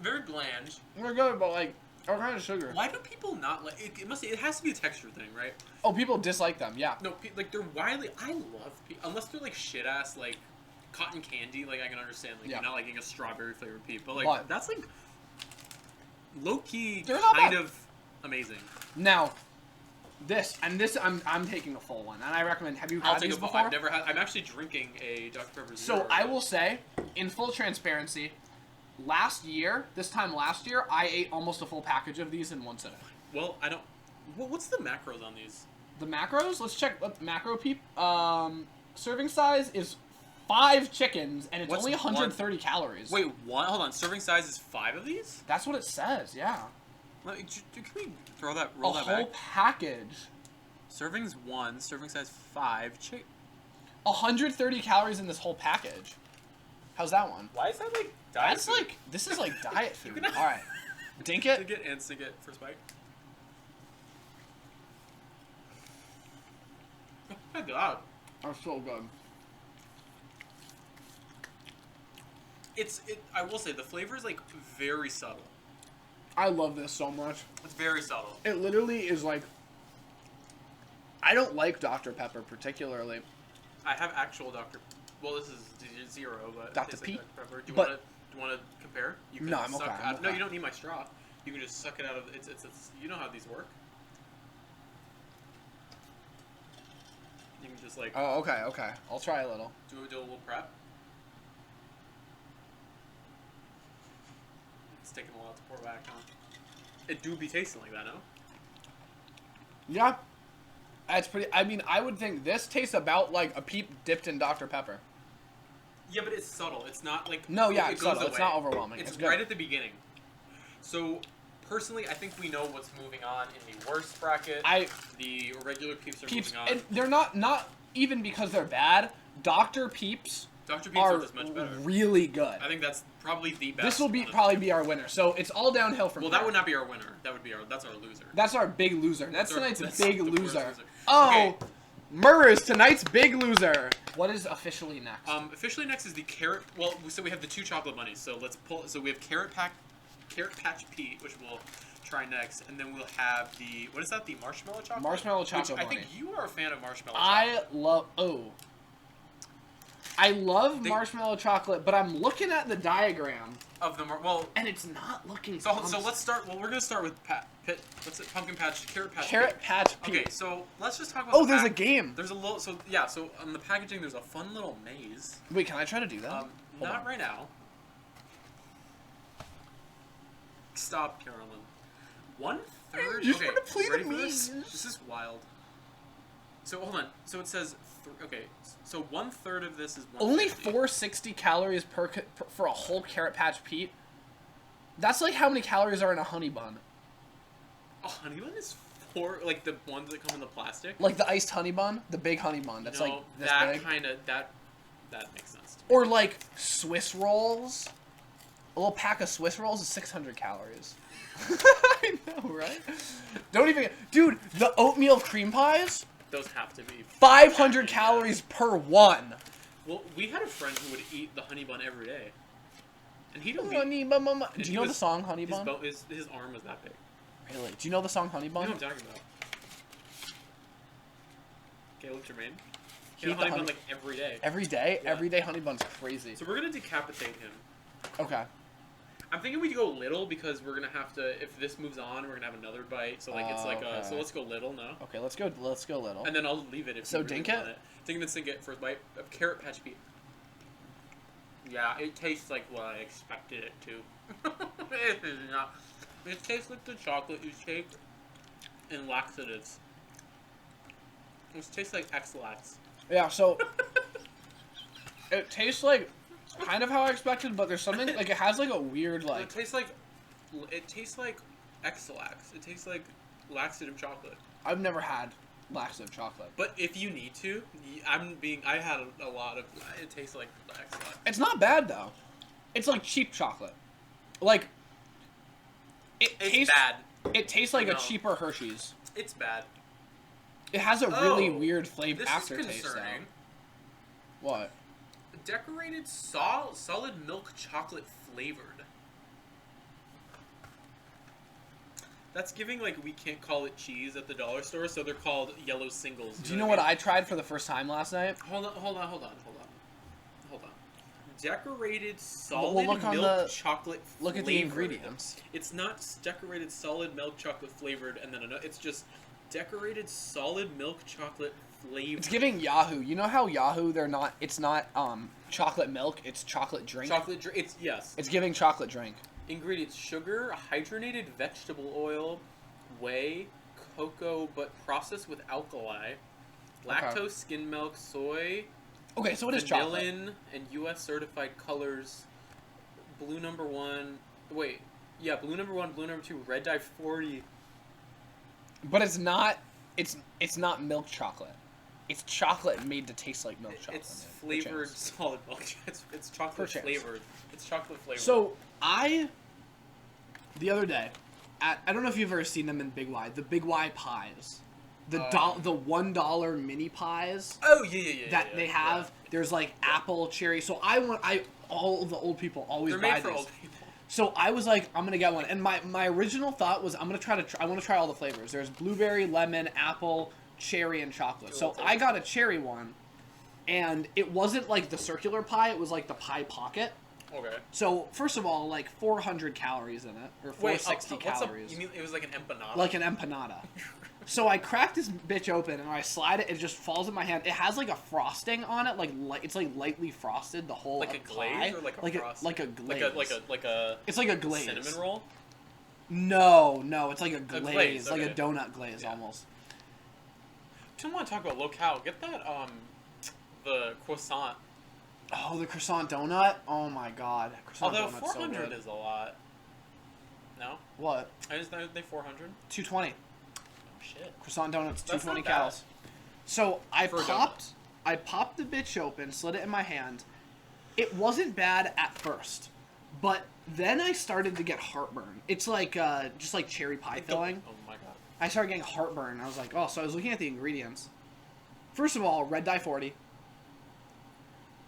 Very bland. We're good, but like, what kind of sugar? Why do people not like it? It has to be a texture thing, right? Oh, people dislike them. Yeah. No, like they're widely. I love unless they're like shit ass like cotton candy, like I can understand, like Yeah. you're not liking a strawberry flavored peep, but like But- that's like low key They're not kind bad. of amazing. Now, this I'm taking a full one, and I recommend. Have you I'll had take these a before? I've never had. I'm actually drinking a Dr Pepper Zero. So I will say, in full transparency, this time last year, I ate almost a full package of these in one sitting. Well, I don't. What's the macros on these? The macros, let's check what macro peep. Serving size is 5 chickens, and it's What's only 130 calories. Wait, what? Hold on. Serving size is 5 of these? That's what it says, yeah. Let me, can we roll that A whole back? package. Servings 1, serving size 5. 130 calories in this whole package. How's that one? Why is that like diet That's food? like, this is like diet food. can- All right. Dink it. Sink it and sink it first bite. Oh my god. Are so good. I will say, the flavor is like very subtle. I love this so much. It's very subtle. It literally is like, I don't like Dr. Pepper particularly. I have actual Dr. Well, this is zero, but it Dr. tastes Pete? like Dr. Pepper. Do you But- want to compare? You can No, I'm suck okay, I'm No, okay. you don't need my straw. You can just suck it out of. It's you know how these work. You can just like Oh, okay. I'll try a little. do a little prep. It's taking a while to pour back, huh? It do be tasting like that, no? Yeah. That's pretty, I mean, I would think this tastes about like a peep dipped in Dr. Pepper. Yeah, but it's subtle. It's not like No, yeah, it it's goes subtle. It's away. not overwhelming. It's It's good. right at the beginning. So, personally, I think we know what's moving on in the worst bracket. The regular peeps are Peeps, moving on. and they're not even because they're bad. Dr. Peeps Dr. Peeps are are just much better. really good. I think that's probably the best. This will one of probably the be our winner. So it's all downhill from Well, here. that would not be our winner. That's our loser. That's our big loser. That's our- tonight's that's big the worst loser. loser. Oh, Okay. Murr is tonight's big loser. What is officially next? Officially next is the carrot. Well, so we have the 2 chocolate bunnies. So let's pull. So we have Carrot Patch Pete, which we'll try next, and then we'll have the what is that? The marshmallow chocolate. Marshmallow chocolate Which I think bunny. you are a fan of marshmallow. chocolate. I love marshmallow chocolate, but I'm looking at the diagram Of the well, and it's not looking. so let's start. Well, we're gonna start with what's it? Pumpkin Patch Carrot Patch. Carrot Pete. Patch Pete. Okay, so let's just talk about. Oh, the there's a game. There's a little. So yeah. So on the packaging, there's a fun little maze. Wait, can I try to do that? Hold Not on. right now. Stop, Carolyn. 1/3. just Okay, wanna play the ready for this? maze. This is wild. So hold on. So it says. Okay. So 1/3 of this is. Only 150. 460 calories for a whole Carrot Patch Pete. That's like how many calories are in a honey bun. A honey bun is 4. Like the ones that come in the plastic. Like the iced honey bun, the big honey bun. That's No, like this that big. kind of that makes sense. Or like Swiss rolls. A little pack of Swiss rolls is 600 calories. I know, right? Don't even... Dude, the oatmeal cream pies? Those have to be 500 calories per one. Well, we had a friend who would eat the honey bun every day. And he don't be... Honey bun, mama. Do he you know the was- song Honey Bun? His arm was that big. Really? Do you know the song Honey You know Bun? what I'm talking about. Caleb Jermaine. He He eat had the honey honey- bun like every day. Every day? Yeah. Every day Honey Bun's crazy. So we're gonna decapitate him. Okay. I'm thinking we go little because we're gonna have to. If this moves on, we're gonna have another bite. So like it's like a. Okay. So let's go little now. Okay, let's go little. And then I'll leave it if. So you really dink it? want it. Dink and sink it first bite of Carrot Patch Pete. Yeah, it tastes like what I expected it to. It is not. It tastes like the chocolate you take in laxatives. It tastes like X-Lax. Yeah, so... it tastes like kind of how I expected, but there's something... Like, it has like a weird, like... It tastes like X-Lax. It tastes like laxative chocolate. I've never had laxative chocolate. But if you need to, I had a lot of. It tastes like X-Lax. It's not bad, though. It's like cheap chocolate. Like... It's tastes bad. It tastes like No. a cheaper Hershey's. It's bad. It has a really Oh, weird flavor This aftertaste, is concerning. though. What? Decorated solid milk chocolate flavored. That's giving like we can't call it cheese at the dollar store, so they're called yellow singles. Do you know what I tried for the first time last night? Hold on. decorated solid look on milk the- chocolate Look at the flavored. ingredients. It's not decorated solid milk chocolate flavored, and then it's just decorated solid milk chocolate flavored. It's giving Yahoo. You know how Yahoo, it's not chocolate milk, it's chocolate drink? Chocolate drink. It's yes. It's giving chocolate drink. Ingredients: sugar, hydrogenated vegetable oil, whey, cocoa, but processed with alkali, lactose, skim milk, soy. Okay, so it is chocolate. Vanillin and U.S. certified colors. Blue number 1. Wait, yeah, blue number 1, blue number 2, red dye 40. But it's not. It's not milk chocolate. It's chocolate made to taste like milk chocolate. It's flavored solid milk. It's chocolate flavored. It's chocolate flavored. So the other day, I don't know if you've ever seen them in Big Y. The Big Y pies, the $1 mini pies. Oh yeah. That they have. Yeah. There's like apple, cherry. So all the old people always They're buy made for these. old people. So I was like, I'm gonna get one, and my original thought was I want to try all the flavors. There's blueberry, lemon, apple, cherry, and chocolate. So I got a cherry one, and it wasn't like the circular pie. It was like the pie pocket. Okay. So first of all, like 400 calories in it, or 460 calories. You mean it was like an empanada? Like an empanada. So I cracked this bitch open and I slide it. It just falls in my hand. It has like a frosting on it, it's like lightly frosted. The whole like a glaze or like a frosting? like a glaze. Like a. It's like a glaze. Cinnamon roll. No, it's like a glaze, okay. like a donut glaze almost. I don't want to talk about locale. Get that the croissant. Oh, the croissant donut. Oh my god, croissant Although donut's 400 so good. is a lot. No. What? I just know they 400. 220. Shit. Croissant donuts, That's 220 not bad. calories. So I For a popped the bitch open, slid it in my hand. It wasn't bad at first, but then I started to get heartburn. It's like just like cherry pie filling. Oh my god. I started getting heartburn. I was like, oh, so I was looking at the ingredients. First of all, red dye 40.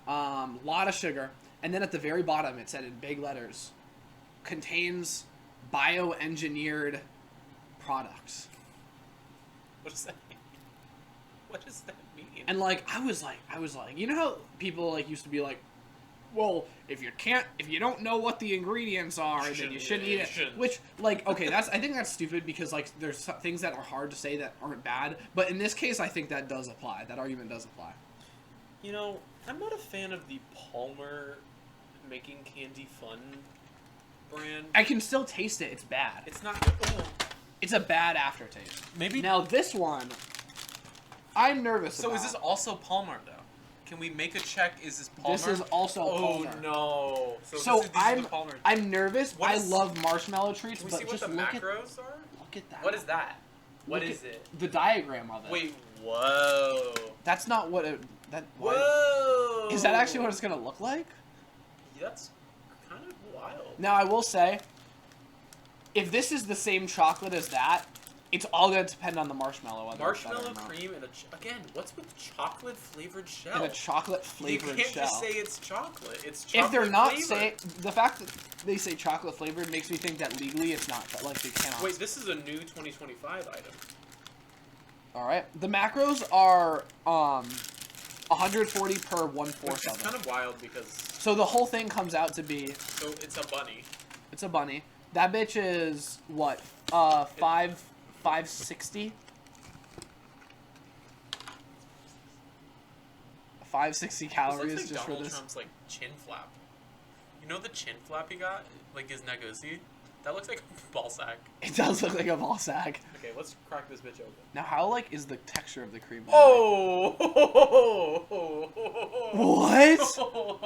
Lot of sugar, and then at the very bottom it said in big letters, contains bioengineered products. What does that mean? What does that mean? And like I was like, you know how people like used to be like, well, if you don't know what the ingredients are, then you shouldn't eat it. Which like, okay, I think that's stupid because like there's things that are hard to say that aren't bad, but in this case I think that does apply. That argument does apply. You know, I'm not a fan of the Palmer making candy fun brand. I can still taste it. It's bad. It's not. Oh. It's a bad aftertaste. Maybe. Now this one, I'm nervous about. So is this also Palmer though? Can we make a check? Is this Palmer? This is also Palmer. Oh no. So these are the Palmer. I'm nervous. I love marshmallow treats, Can we but see what just the look macros are? Look at that. What is that? What Look is at it? The diagram of it. Wait. Whoa. That's not what it. Whoa. Is that actually what it's gonna look like? That's kind of wild. Now I will say, if this is the same chocolate as that, it's all gonna depend on the marshmallow. Marshmallow cream and again, what's with chocolate flavored shell? And a chocolate flavored shell. You can't just say it's chocolate. It's chocolate. If they're not flavored. saying the fact that they say chocolate flavored makes me think that legally it's not, but like they cannot. Wait, this is a new 2025 item. All right, the macros are 140 per 1/4 of Which is kind of wild because. So the whole thing comes out to be. So it's a bunny. It's a bunny. That bitch is what? 560. 560 calories this looks like just Donald for this. Trump's like chin flap. You know the chin flap he got, like his Negosi? That looks like a ball sack. It does look like a ball sack. Okay, let's crack this bitch open. Now, how like is the texture of the cream? Oh! What?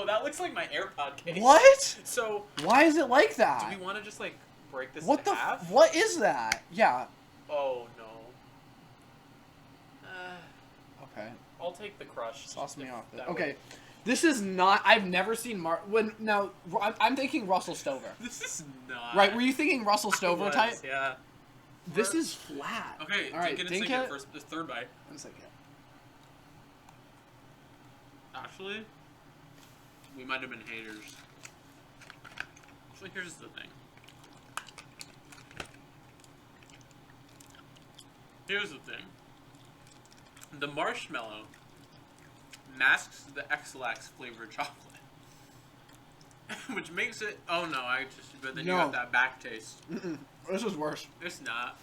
That looks like my AirPod case. What? So why is it like that? do we want to just like break this What in the? half? What is that? Yeah. Oh no. Okay. I'll take the crush. Sauce me off. that Okay. way. This is not. I've never seen Now, I'm thinking Russell Stover. This is not. Right? Were you thinking Russell Stover was, type? Yeah. This is flat. Okay, All right, dink it and dink sink it it. first. This third bite. One second. Actually, we might have been haters. Actually, here's the thing. Here's the thing. The marshmallow masks the X-Lax flavored chocolate. Which makes it. Oh no, but then you No. got that back taste. This is worse. It's not.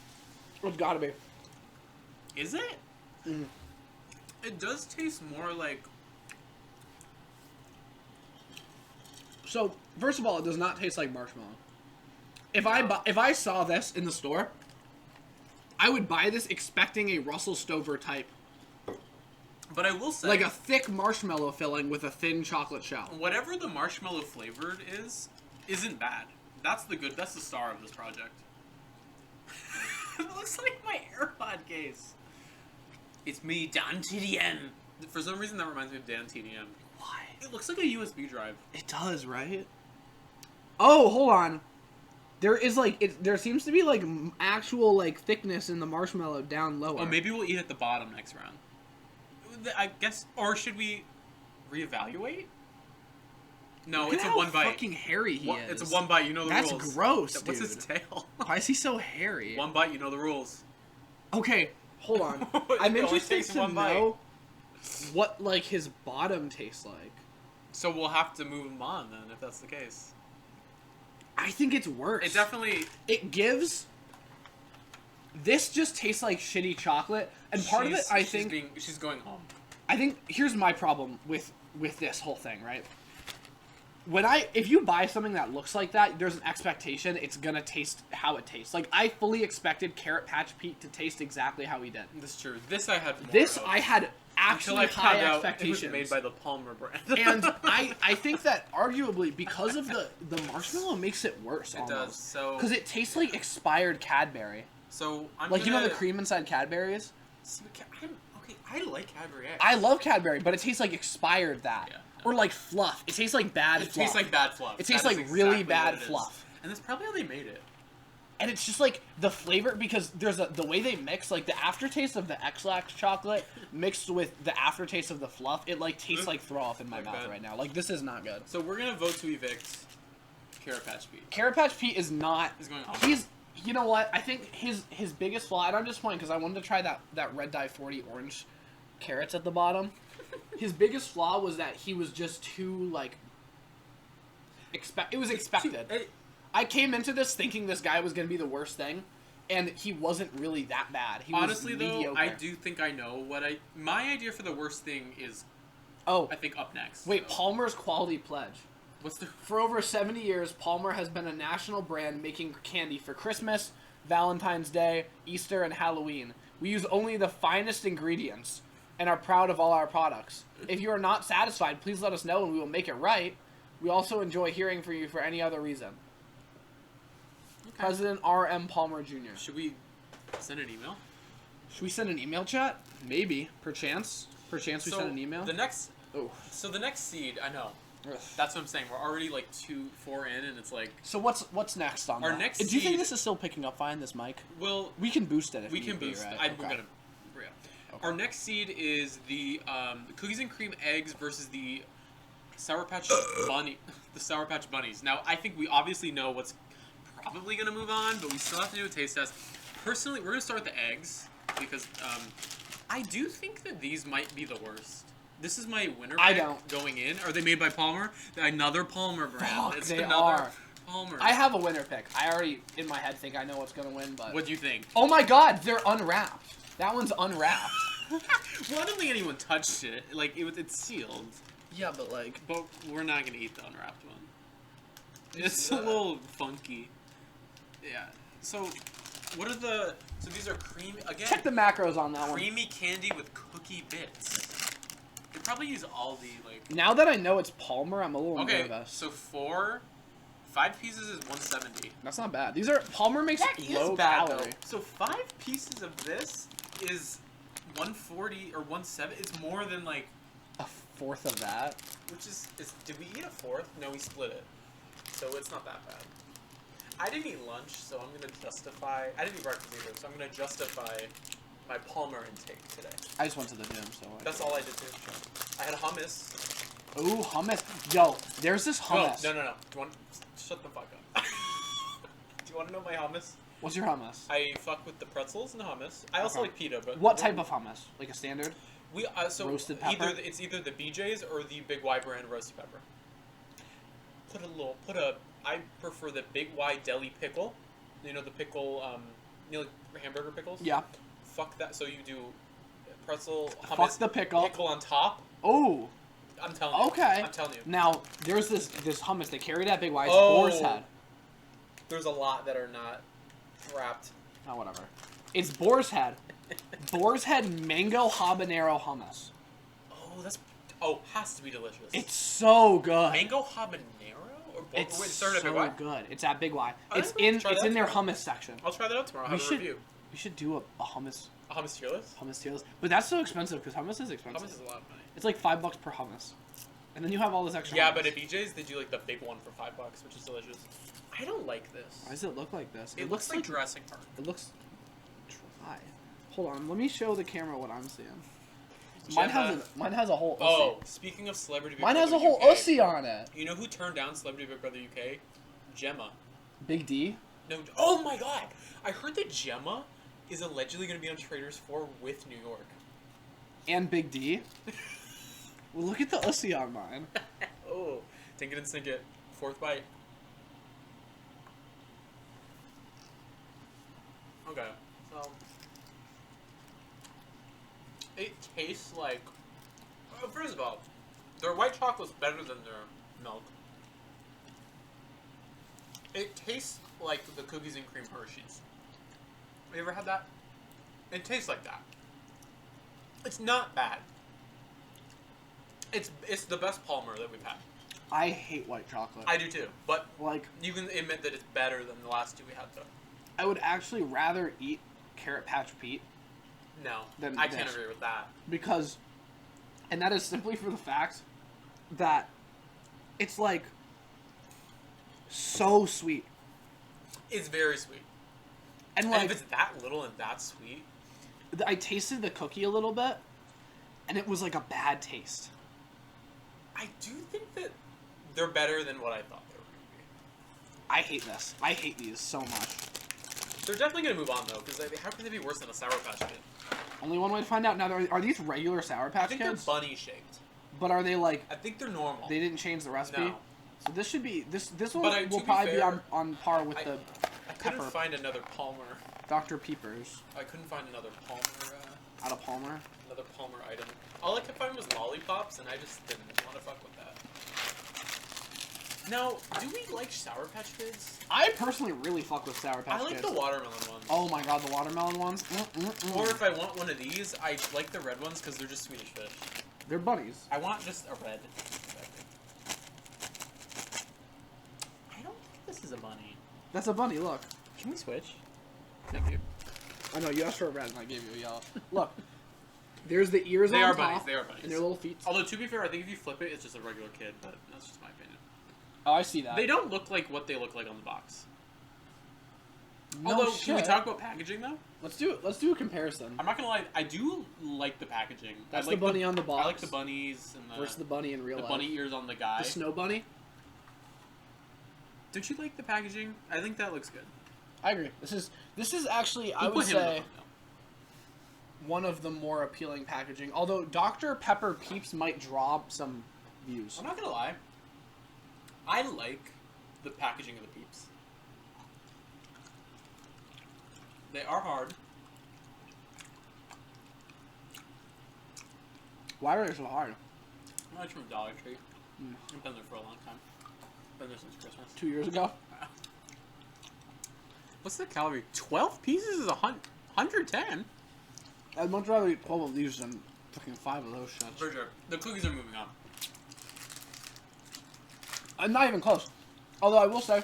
It's gotta be. Is it? It does taste more like. So, first of all, it does not taste like marshmallow. If I saw this in the store, I would buy this expecting a Russell Stover type. But I will say, Like a thick marshmallow filling with a thin chocolate shell. whatever the marshmallow flavored isn't bad. That's the star of this project. It looks like my AirPod case. It's me, Dan TDM. For some reason, that reminds me of Dan TDM. Why? It looks like a USB drive. It does, right? Oh, hold on. There is there seems to be like actual like thickness in the marshmallow down lower. Oh, maybe we'll eat at the bottom next round. I guess, or should we reevaluate? No, Look it's at a how one bite. fucking hairy he is. It's a one bite. You know the rules. That's gross, dude. What's his tail? Why is he so hairy? One bite. You know the rules. Okay, hold on. It I'm only interested takes to one bite. know what like his bottom tastes like. So we'll have to move him on then, if that's the case. I think it's worse. It definitely. It gives. This just tastes like shitty chocolate, and part of it, I think, she's going home. I think here's my problem with this whole thing, right? If you buy something that looks like that, there's an expectation it's gonna taste how it tastes. Like I fully expected Carrot Patch Pete to taste exactly how he did. That's true. This I had more This of. I had Until actually I high found out expectations. it was made by the Palmer brand. And I think that arguably because of the marshmallow makes it worse. It almost. does. So Because it tastes like expired Cadbury. So I'm Like gonna, you know the cream inside Cadbury's. I like Cadbury eggs. I love Cadbury, but it tastes like expired that. Yeah, Or like fluff. It tastes like bad It fluff. tastes like bad fluff. It tastes That like is really exactly bad what it is. fluff. And that's probably how they made it. And it's just like the flavor, because there's the way they mix, like the aftertaste of the X-Lax chocolate mixed with the aftertaste of the fluff, it like tastes like throw up in my Like mouth bad. right now. Like this is not good. So we're gonna vote to evict Carrot Patch Pete. Carrot Patch Pete is not. He's going home. You know what? I think his biggest flaw, and I'm disappointed because I wanted to try that Red Dye 40 orange carrots at the bottom. His biggest flaw was that he was just too like. It was expected. I came into this thinking this guy was going to be the worst thing, and he wasn't really that bad. He Honestly, was though, mediocre. I do think I know what my idea for the worst thing is. Oh, I think up next. wait, Palmer's Quality Pledge. What's the? For over 70 years, Palmer has been a national brand making candy for Christmas, Valentine's Day, Easter, and Halloween. We use only the finest ingredients and are proud of all our products. If you are not satisfied, please let us know and we will make it right. We also enjoy hearing from you for any other reason. Okay. President R.M. Palmer Jr. Should we send an email? Should we send an email chat? Maybe. Perchance we send an email? The next. Oh. So the next seed, I know. That's what I'm saying. We're already like 4 in, and it's like. So what's next on our that? next Do you think seed- this is still picking up fine, this mic? Well, we can boost it if we need can be, boost. right? I'm Okay. gonna. Yeah. Okay. Our next seed is the cookies and cream eggs versus the Sour Patch Bunny. The Sour Patch Bunnies. Now, I think we obviously know what's probably gonna move on, but we still have to do a taste test. Personally, we're gonna start with the eggs because I do think that these might be the worst. This is my winner I pick don't. going in. Are they made by Palmer? Another Palmer brand. Fuck, It's they another are. Palmer. I have a winner pick. I already, in my head, think I know what's gonna win, but... What do you think? Oh my god, they're unwrapped. That one's unwrapped. Well, I don't think anyone touched it. Like, it's sealed. Yeah, but like... But we're not gonna eat the unwrapped one. It's a little funky. Yeah. So, what are the... So these are creamy... Again, Check the macros on that one. creamy candy with cookie bits. They probably use Aldi, like... Now that I know it's Palmer, I'm a little Okay, nervous. so 5 pieces is 170. That's not bad. These are... Palmer makes That is low bad, calorie. though. So 5 pieces of this is 140 or 170. It's more than, like... A fourth of that? Which is... Did we eat a fourth? No, we split it. So it's not that bad. I didn't eat lunch, so I'm going to justify... I didn't eat breakfast either, so I'm going to justify my Palmer intake today. I just went to the gym, so... That's all I did too. I had hummus. Ooh, hummus. Yo, there's this hummus. No. Do you want... Shut the fuck up. Do you want to know my hummus? What's your hummus? I fuck with the pretzels and the hummus. I also like pita, but... What type of hummus? Like a standard? We so roasted pepper? it's either the BJ's or the Big Y brand roasted pepper. I prefer the Big Y deli pickle. You know the pickle, like hamburger pickles? Yeah. Fuck that. So you do pretzel, hummus, Fuck the pickle on top. Oh. I'm telling you. Okay. I'm telling you. Now, there's this hummus. They carry that Big Y. It's boar's head. There's a lot that are not wrapped. Oh, whatever. It's boar's head. Boar's head mango habanero hummus. Has to be delicious. It's so good. Mango habanero? It's at Big so Y? good. It's at Big Y. Oh, It's in their hummus section. I'll try that out tomorrow. I'll have a review. We should do a hummus. A hummus tier list? Hummus tier list. But that's so expensive because hummus is expensive. Hummus is a lot of money. It's like $5 per hummus. And then you have all this extra Yeah, hummus. but at BJ's, they do like the big one for $5, which is delicious. I don't like this. Why does it look like this? It looks like Jurassic Park. It looks dry. Hold on, let me show the camera what I'm seeing. Mine has a whole Oh, speaking of Celebrity Big Mine Brother has a whole UK, ussy on it. You know who turned down Celebrity Big Brother UK? Gemma. Big D? No. Oh my god! I heard that Gemma is allegedly going to be on Traitors 4 with New York. And Big D? Well, look at the ussy on mine. Oh. Tink it and sink it. Fourth bite. Okay. So. It tastes like... first of all, their white chocolate's better than their milk. It tastes like the cookies and cream Hershey's. Have you ever had that? It tastes like that. It's not bad. It's the best Palmer that we've had. I hate white chocolate. I do too, but like you can admit that it's better than the last two we had though. I would actually rather eat Carrot Patch Pete. No, than I this. can't agree with that. Because, and that is simply for the fact that it's like so sweet. It's very sweet. And like, if it's that little and that sweet. I tasted the cookie a little bit, and it was like a bad taste. I do think that they're better than what I thought they were going to be. I hate this. I hate these so much. They're definitely going to move on, though, because how can they be worse than a Sour Patch Kid? Only one way to find out. Now, are these regular Sour Patch Kids? I think they're bunny-shaped. But are they like... I think they're normal. They didn't change the recipe? No. So this should be... This one But will probably be on par with the I couldn't find another Palmer. Dr. Peepers. I couldn't find another Palmer. Out of Palmer? Another Palmer item. All I could find was lollipops, and I just didn't want to fuck with that. Now, do we like Sour Patch Kids? I personally really fuck with Sour Patch Kids. I like the watermelon ones. Oh my god, the watermelon ones? Or if I want one of these, I like the red ones because they're just Swedish fish. They're bunnies. I want just a red. I don't think this is a bunny. That's a bunny, look. Can we switch? Thank you. I know, you asked for a red and I gave you a yellow. Look. There's the ears on top. They are bunnies. And their little feet. Although, to be fair, I think if you flip it, it's just a regular kid, but that's just my opinion. Oh, I see that. They don't look like what they look like on the box. No Although, shit. can we talk about packaging, though? Let's do a comparison. I'm not gonna lie, I do like the packaging. That's I like the bunny on the box. I like the bunnies and Versus the bunny in real life. The bunny ears on the guy. The snow bunny? Don't you like the packaging? I think that looks good. I agree. This is actually, I would say, one of the more appealing packaging. Although Dr. Pepper Peeps might draw some views. I'm not gonna lie. I like the packaging of the Peeps. They are hard. Why are they so hard? I'm not from Dollar Tree. I've been there for a long time. Been there since Christmas. 2 years ago? What's the calorie? 12 pieces is 110? I'd much rather eat 12 of these than fucking 5 of those shits. For sure. The cookies are moving on. I'm not even close. Although I will say,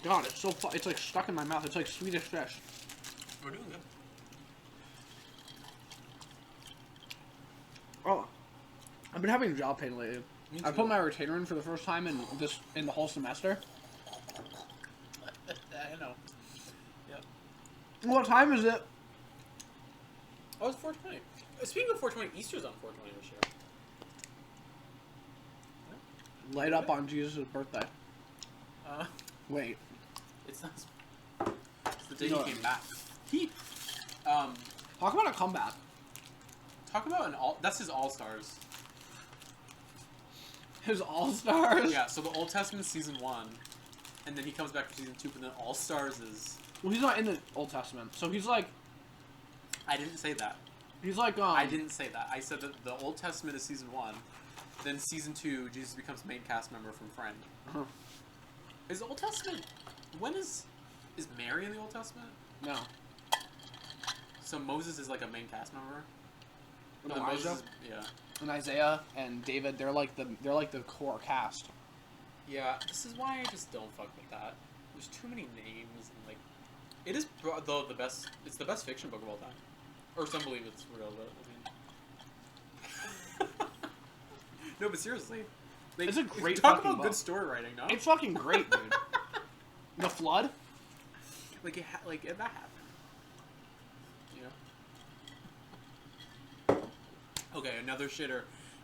God, it's so it's like stuck in my mouth. It's like Swedish fish. We're doing good. Oh, I've been having jaw pain lately. Me I too. put my retainer in for the first time in the whole semester. I know. Yep. What time is it? Oh, it's 420. Speaking of 420, Easter's on 420 this year. Light up on Jesus' birthday. Wait. It's not. It's the day he came back. Talk about a comeback. Talk about an all. That's his All Stars. His All-Stars? Yeah, so the Old Testament is season 1, and then he comes back for season 2, but then All-Stars is... Well, he's not in the Old Testament, so he's like... I didn't say that. He's like, I didn't say that. I said that the Old Testament is season 1, then season 2, Jesus becomes main cast member from Friend. Uh-huh. Is the Old Testament... When is Mary in the Old Testament? No. So Moses is like a main cast member? No, Then Elijah? Moses is, yeah. And Isaiah and David, they're like the core cast. Yeah, this is why I just don't fuck with that. There's too many names, and like... It is, though, the best... It's the best fiction book of all time. Or some believe it's real, but I mean... No, but seriously. Like, It's a great talk fucking about book. good story writing, no? It's fucking great, dude. The Flood? Like, that happened. You know? Okay, another shitter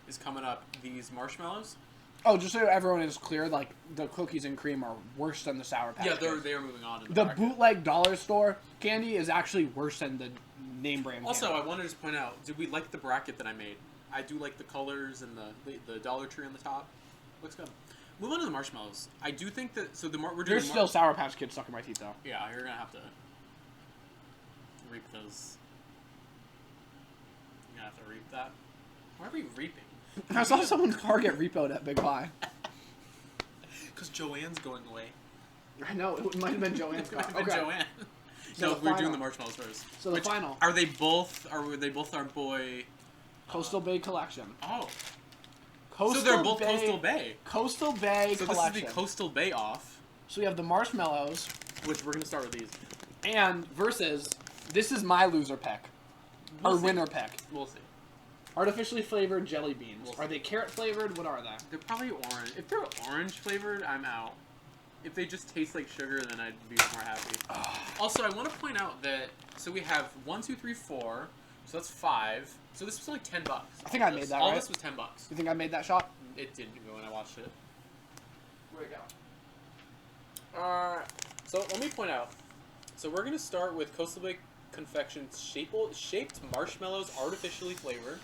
is coming up. These marshmallows. Oh, just so everyone is clear, like, the cookies and cream are worse than the Sour Patch Yeah, Kids. they're moving on. In The bracket. bootleg dollar store candy is actually worse than the name brand Also, candy. I wanted to just point out, did we like the bracket that I made? I do like the colors and the Dollar Tree on the top. Looks good. Move on to the marshmallows. I do think that we're doing. There's still Sour Patch Kids stuck in my teeth, though. Yeah, you're gonna have to reap those. You're gonna have to reap that. Why are we reaping? I saw someone's car get repoed at Big Pie. Because Joanne's going away. I know, it might have been Joanne's car. It might have been Joanne. So No, the we're final. doing the marshmallows first. So the final. Are they both our boy? Coastal Bay Collection. Oh. Coastal So they're both Bay, Coastal Bay. Coastal Bay So Collection. this is the Coastal Bay off. So we have the marshmallows. Which we're gonna start with these. And versus, this is my loser pick. We'll or see. winner pick. We'll see. Artificially flavored jelly beans. We'll Are they carrot flavored? What are they? They're probably orange. If they're orange flavored, I'm out. If they just taste like sugar, then I'd be more happy. Also, I want to point out that so we have 1, 2, 3, 4. So that's 5. So this was only $10. I think I made that, All right? this was $10. You think I made that shot? It didn't go when I watched it. Where'd it go? So let me point out. So we're gonna start with Coastal Bay Confections shaped marshmallows, artificially flavored.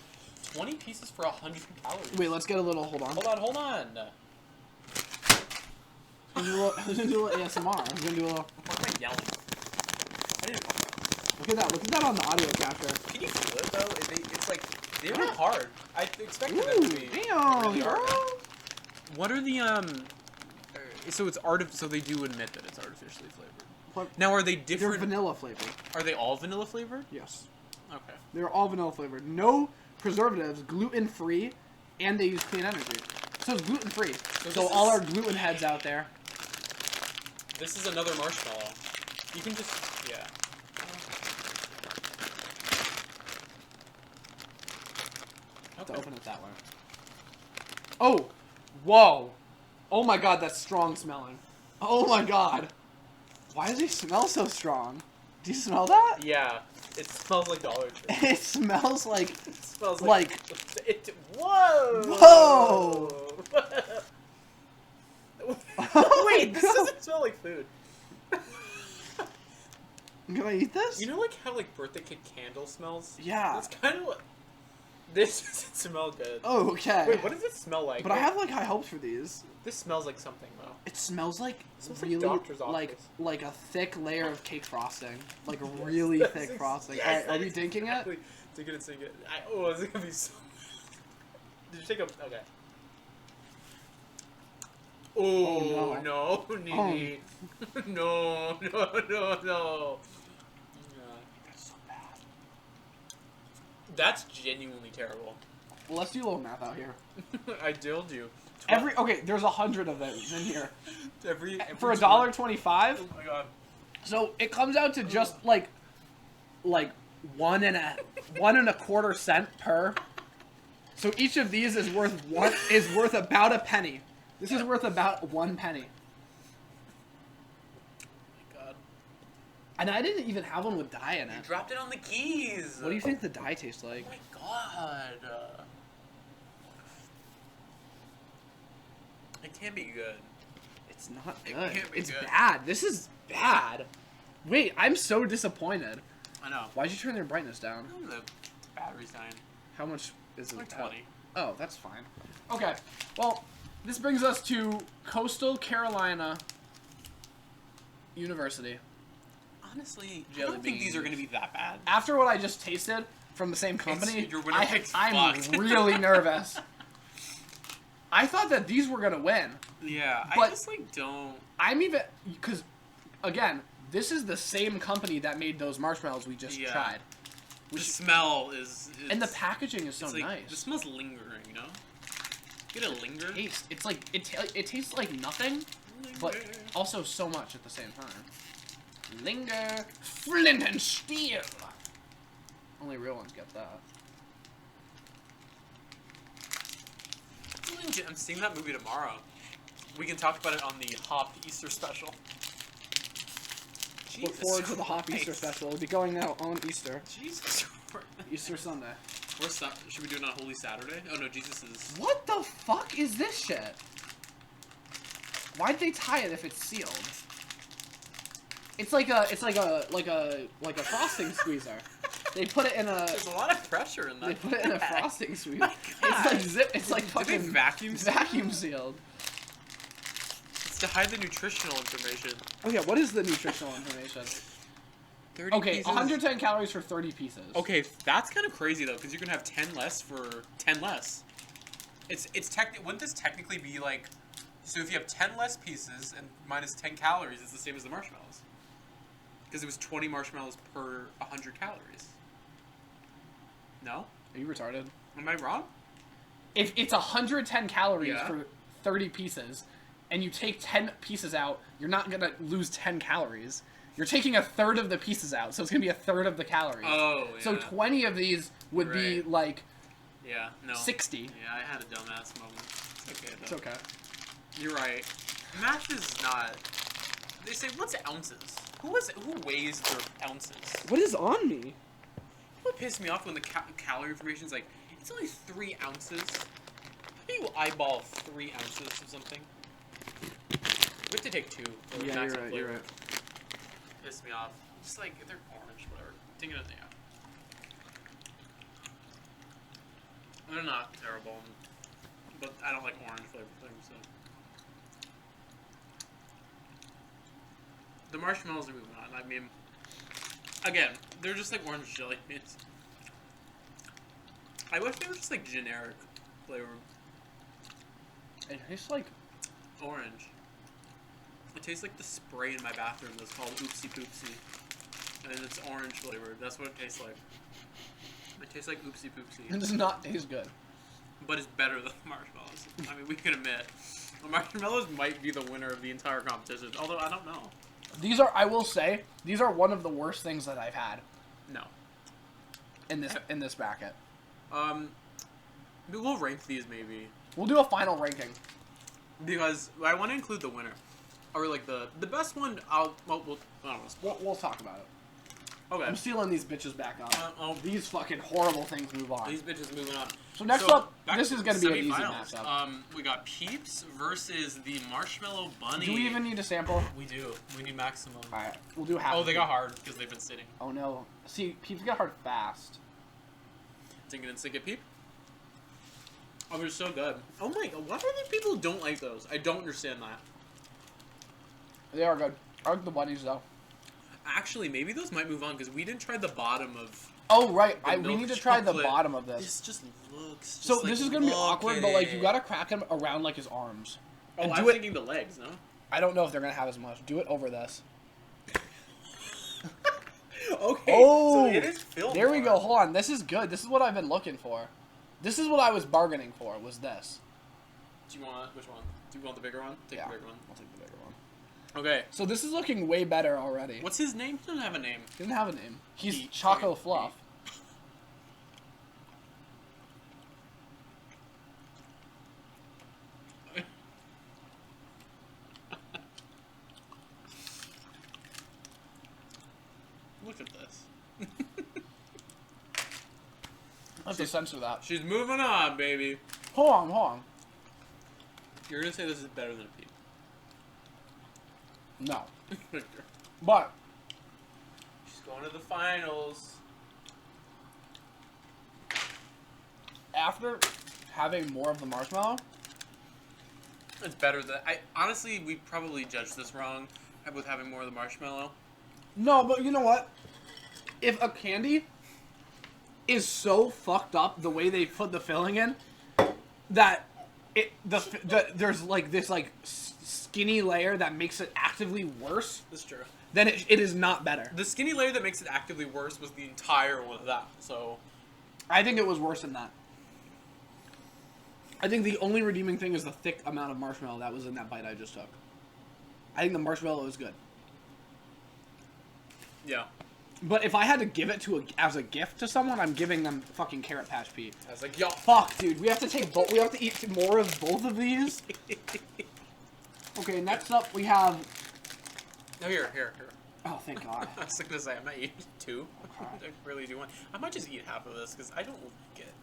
20 pieces for 100 calories. Wait, let's get a little. Hold on. Hold on. I was gonna do a little ASMR. I was gonna do a little. Why am I yelling? I didn't. Look at that. Look at that on the audio capture. Can you feel it though? It's like they're hard. I expected them to be Damn, really hard. bro. What are the So it's So they do admit that it's artificially flavored. What? Now, are they They're different? vanilla flavored. Are they all vanilla flavored? Yes. Okay. They're all vanilla flavored. No preservatives, gluten free, and they use clean energy. So it's gluten free. So this all is- our gluten heads out there. This is another marshmallow. You can just yeah. To open it that way. Oh, whoa! Oh my god, that's strong smelling. Oh my god. Why does he smell so strong? Do you smell that? Yeah. It smells like Dollar Tree. It smells like. It smells like. It. Whoa! Whoa! Wait, this doesn't smell like food. Can I eat this? You know, like how like birthday cake candle smells? Yeah. That's kind of what. This doesn't smell good. Oh, okay. Wait, what does it smell like? But I have like high hopes for these. This smells like something though. It smells like smells like really doctor's like office. a thick layer of cake frosting, like a really thick frosting. Yes, Alright, are that we is dinking exactly. it? Dink it and sing it. Oh, is it gonna be so? Did you take a? Okay. Oh no, Nini. No. That's so bad. That's genuinely terrible. Well, let's do a little math out here. I told you. Okay, there's 100 of those in here Every for $1.25. Oh my god. So it comes out to just like one and a quarter cent per. So each of these is worth about a penny. This is worth about 1 penny. Oh my god. And I didn't even have one with dye in You it. dropped it on the keys. What do you think the dye tastes like? Oh my god. It can't be good. It's not It good. can't be It's good. bad. This is bad. Wait, I'm so disappointed. I know. Why'd you turn their brightness down? The battery's dying. How much is it? Like 20. Oh, that's fine. Okay. Well, This brings us to Coastal Carolina University. Honestly, I don't think these are going to be that bad. After what I just tasted from the same company, Your winner pick's I'm fucked. really nervous. I thought that these were gonna win. Yeah, I but just like don't. I'm even because, again, this is the same company that made those marshmallows we just tried. The smell is and the packaging is so like, nice. The smell's lingering, you know. Get a linger. Taste. It's like it tastes like nothing, but also so much at the same time. Linger, flint and steel. Only real ones get that. I'm seeing that movie tomorrow. We can talk about it on the Hop Easter special. Look forward to the Hop Easter special. It'll be going out on Easter. Jesus. Easter Sunday. Or should we do it on Holy Saturday? Oh no, Jesus is. What the fuck is this shit? Why'd they tie it if it's sealed? It's like a frosting squeezer. They put it in a. There's a lot of pressure in that. They put it in a frosting squeezer. It's like zip. It's like fucking vacuum sealed. It's to hide the nutritional information. Oh yeah, what is the nutritional information? 30 okay, pieces? 110 calories for 30 pieces. Okay, that's kind of crazy though, because you can have 10 less for 10 less. Wouldn't this technically be like, so if you have 10 less pieces and minus 10 calories, it's the same as the marshmallows. Because it was 20 marshmallows per 100 calories. No? Are you retarded? Am I wrong? If it's 110 calories for 30 pieces, and you take 10 pieces out, you're not gonna lose 10 calories. You're taking a third of the pieces out, so it's gonna be a third of the calories. Oh, yeah. So 20 of these would be like 60. Yeah, I had a dumbass moment. It's okay though. It's okay. You're right. Math is not. They say, what's ounces? Who weighs their ounces? What is on me? What pissed me off when the calorie information is like, it's only 3 ounces. How do you eyeball 3 ounces of something? We have to take 2. For Yeah, maximum flavor. you're right. Pissed me off. Just like, they're orange, whatever. Take it out. They're not terrible, but I don't like orange flavor things, so. The marshmallows are moving on. I mean, again, they're just like orange jelly beans. I wish they were just like generic flavor. It tastes like orange. It tastes like the spray in my bathroom that's called Oopsie Poopsie. And it's orange flavored. That's what it tastes like. It tastes like Oopsie Poopsie. It does not taste good. But it's better than the marshmallows. I mean, we can admit. The marshmallows might be the winner of the entire competition. Although, I don't know. These are, I will say, these are one of the worst things that I've had. No. In this bracket. We'll rank these maybe. We'll do a final ranking. Because I want to include the winner. Or like the best one, We'll talk about it. Okay. I'm stealing these bitches back up. These fucking horrible things move on. These bitches moving on. So next up, this is going to be an easy semifinals. matchup. We got Peeps versus the Marshmallow Bunny. Do we even need a sample? We do. We need maximum. Alright, we'll do half. Oh, they got hard because they've been sitting. Oh no. See, Peeps got hard fast. Sink it and sink it, Peep. Oh, they're so good. Oh my god, why do people don't like those? I don't understand that. They are good. I like the bunnies though. Actually, maybe those might move on because we didn't try the bottom of. Oh right, we milk need to try the chocolate. bottom of this. This just looks. So this is gonna be awkward, but like you gotta crack him around like his arms. Oh, And I do was it. thinking the legs. No. I don't know if they're gonna have as much. Do it over this. Okay. Oh, so it is filled. there we go. Hold on. This is good. This is what I've been looking for. This is what I was bargaining for. Was this? Do you want which one? Do you want the bigger one? Take the bigger one. I'll take the bigger one. Okay. So this is looking way better already. What's his name? He doesn't have a name. He doesn't have a name. He's Pete. Choco Okay, Fluff. Look at this. I have to censor that. She's moving on, baby. Hold on. You're gonna say this is better than a Peep. No. But She's going to the finals. after having more of the marshmallow, It's better than honestly, we probably judged this wrong with having more of the marshmallow. No, but you know what? If a candy is so fucked up the way they put the filling in, that there's like this like skinny layer that makes it actively worse. That's true. Then it is not better. The skinny layer that makes it actively worse was the entire one of that. So, I think it was worse than that. I think the only redeeming thing is the thick amount of marshmallow that was in that bite I just took. I think the marshmallow is good. Yeah. But if I had to give it as a gift to someone, I'm giving them fucking Carrot Patch Pete. I was like, yo, fuck, dude, we have to take both. We have to eat more of both of these. Okay, next up we have. No, here. Oh, thank God. I was gonna say I'm not eating two. I really do want. I might just eat half of this because I don't like it.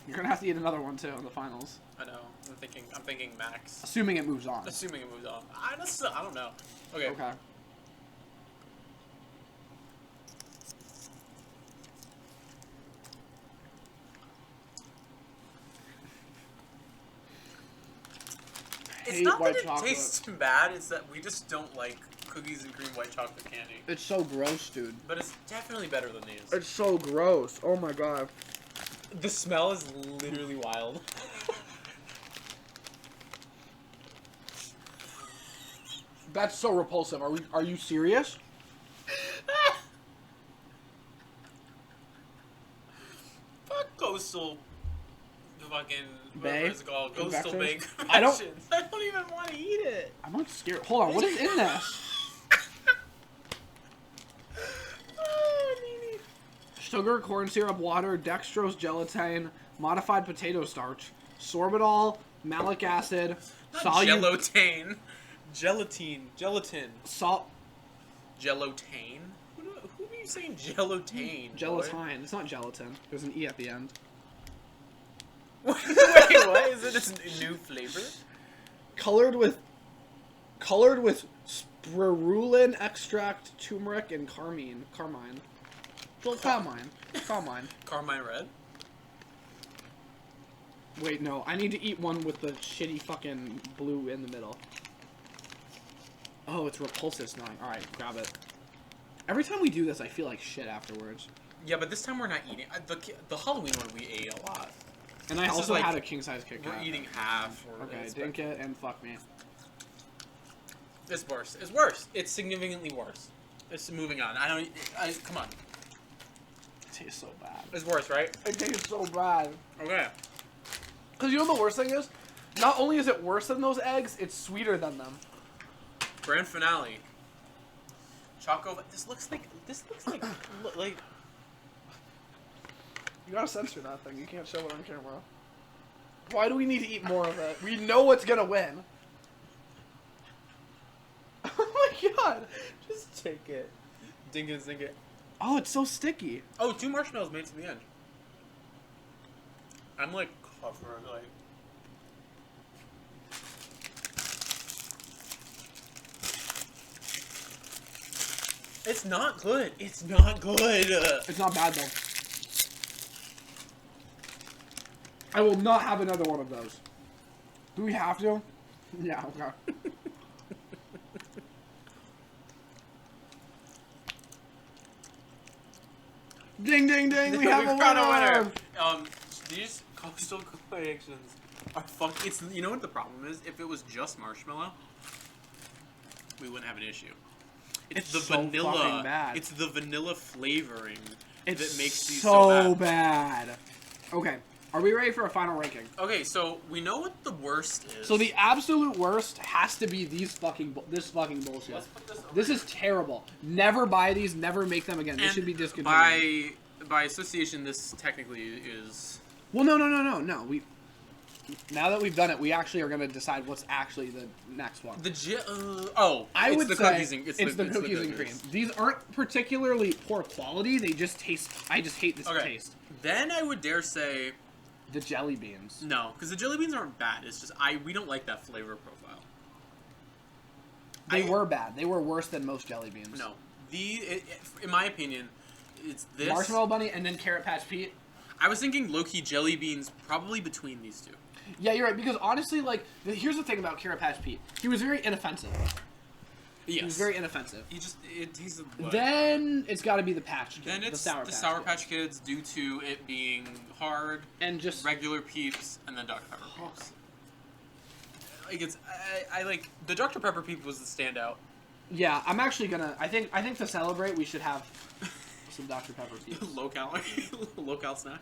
You're gonna have to eat another one too in the finals. I know. I'm thinking max. Assuming it moves on. Assuming it moves on. I don't know. Okay. Okay. It's not that it tastes bad, it's that we just don't like cookies and cream white chocolate candy. It's so gross, dude. But it's definitely better than these. It's so gross. Oh my God. The smell is literally wild. That's so repulsive. Are you serious? Fuck Coastal fucking Bay? what is it called? Coastal Bay. I don't even want to eat it. I'm not scared. Hold on, what is in this? Sugar, corn syrup, water, dextrose, gelatin, modified potato starch, sorbitol, malic acid, Gelotane. Gelatin. Salt. Gelotane? Who are you saying gelotane? Gelatin. It's not gelatin. There's an E at the end. Wait, what? Is it a new flavor? Colored with spirulina extract, turmeric, and carmine. Well, carmine. Carmine red? Wait, no. I need to eat one with the shitty fucking blue in the middle. Oh, it's repulsive smelling. Alright, grab it. Every time we do this, I feel like shit afterwards. Yeah, but this time we're not eating. The Halloween one we ate a lot. And I also had a king-size Kit Kat. We're eating half. Okay, dink it and fuck me. It's worse. It's worse. It's significantly worse. It's moving on. Come on. It tastes so bad. It's worse, right? It tastes so bad. Okay. Because you know what the worst thing is? Not only is it worse than those eggs, it's sweeter than them. Grand finale. Choco. This looks like like. You gotta censor that thing. You can't show it on camera. Why do we need to eat more of it? We know what's gonna win. Oh my God! Just take it. Dink it. Oh, it's so sticky. Oh, 2 marshmallows made it to the end. I'm like covered, like. It's not good. It's not good. It's not bad though. I will not have another one of those. Do we have to? Yeah, okay. Ding, ding, ding, we have a winner! These coastal collections are fucking. You know what the problem is? If it was just marshmallow, we wouldn't have an issue. It's the so vanilla. fucking bad. It's the vanilla flavoring that makes these so bad. Okay, are we ready for a final ranking? Okay, so we know what the worst is. So the absolute worst has to be this fucking bullshit. Let's put This is terrible. Never buy these. Never make them again. They should be discontinued. By association, this technically is. Well, no. Now that we've done it, we actually are going to decide what's actually the next one. I would say it's the cookies and cream. These aren't particularly poor quality. They just taste. I just hate this taste. Then I would dare say the jelly beans. No, because the jelly beans aren't bad. It's just we don't like that flavor profile. They were bad. They were worse than most jelly beans. No, in my opinion, it's this Marshmallow Bunny and then Carrot Patch Pete. I was thinking low-key jelly beans probably between these two. Yeah, you're right. Because honestly, like, here's the thing about Carrot Patch Pete. He was very inoffensive. Yes. He was very inoffensive. He's Then it's got to be the Patch Kids. Then it's the Sour Patch Kids due to it being hard and just regular Peeps and then Dr. Pepper Peeps. Like I like the Dr. Pepper Peep was the standout. Yeah, I'm actually gonna. I think to celebrate, we should have some Dr. Pepper Peeps. low cal snack.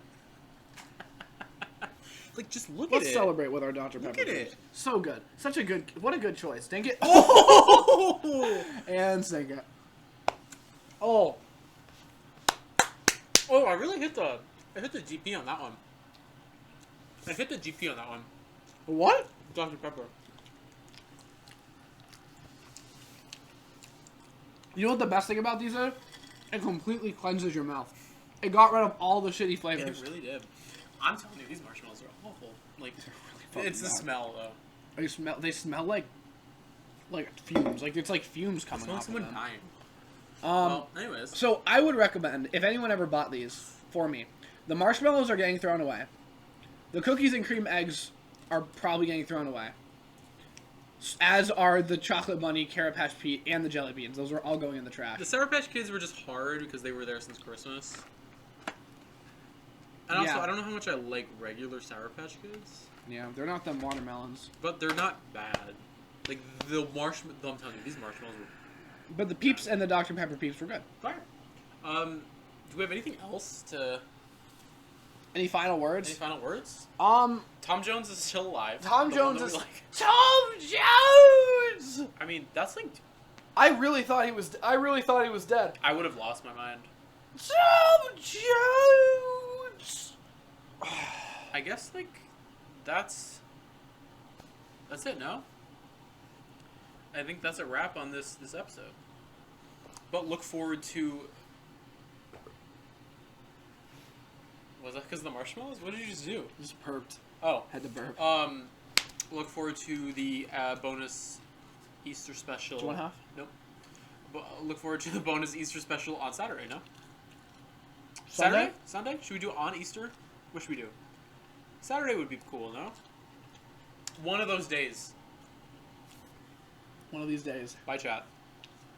Like, just look Let's at it. Let's celebrate with our Dr. Pepper. Look at Peeps. it. So good. Such a good. What a good choice. Dink it. Oh! And sink it. Oh, I really hit the GP on that one. I hit the GP on that one. What? Dr. Pepper. You know what the best thing about these are? It completely cleanses your mouth. It got rid of all the shitty flavors. It really did. I'm telling you, these marshmallows are awful. Like, really it's the smell though. They smell like fumes. Like it's like fumes coming off of them. Someone dying. Well, anyways. So I would recommend, if anyone ever bought these for me, the marshmallows are getting thrown away. The cookies and cream eggs are probably getting thrown away. As are the Chocolate Bunny, Carrot Patch Pete, and the Jelly Beans. Those are all going in the trash. The Sour Patch Kids were just hard because they were there since Christmas. And also, I don't know how much I like regular Sour Patch Kids. Yeah, they're not them watermelons. But they're not bad. Like, the marshmallows, I'm telling you, these marshmallows were... But the Peeps and the Dr. Pepper Peeps were good. Fire. Do we have anything else to... Any final words? Any final words? Tom Jones is still alive. Tom Jones is... Like. Tom Jones! I mean, that's like... I really thought he was dead. I would have lost my mind. Tom Jones! I guess, like, that's it, no? I think that's a wrap on this episode. But look forward to... Was that because of the marshmallows? What did you just do? Just burped. Oh. Had to burp. Look forward to the bonus Easter special. Do you want half? Nope. Look forward to the bonus Easter special on Saturday, no? Sunday? Sunday? Should we do it on Easter? What should we do? Saturday would be cool, no? One of those days. One of these days. Bye, chat.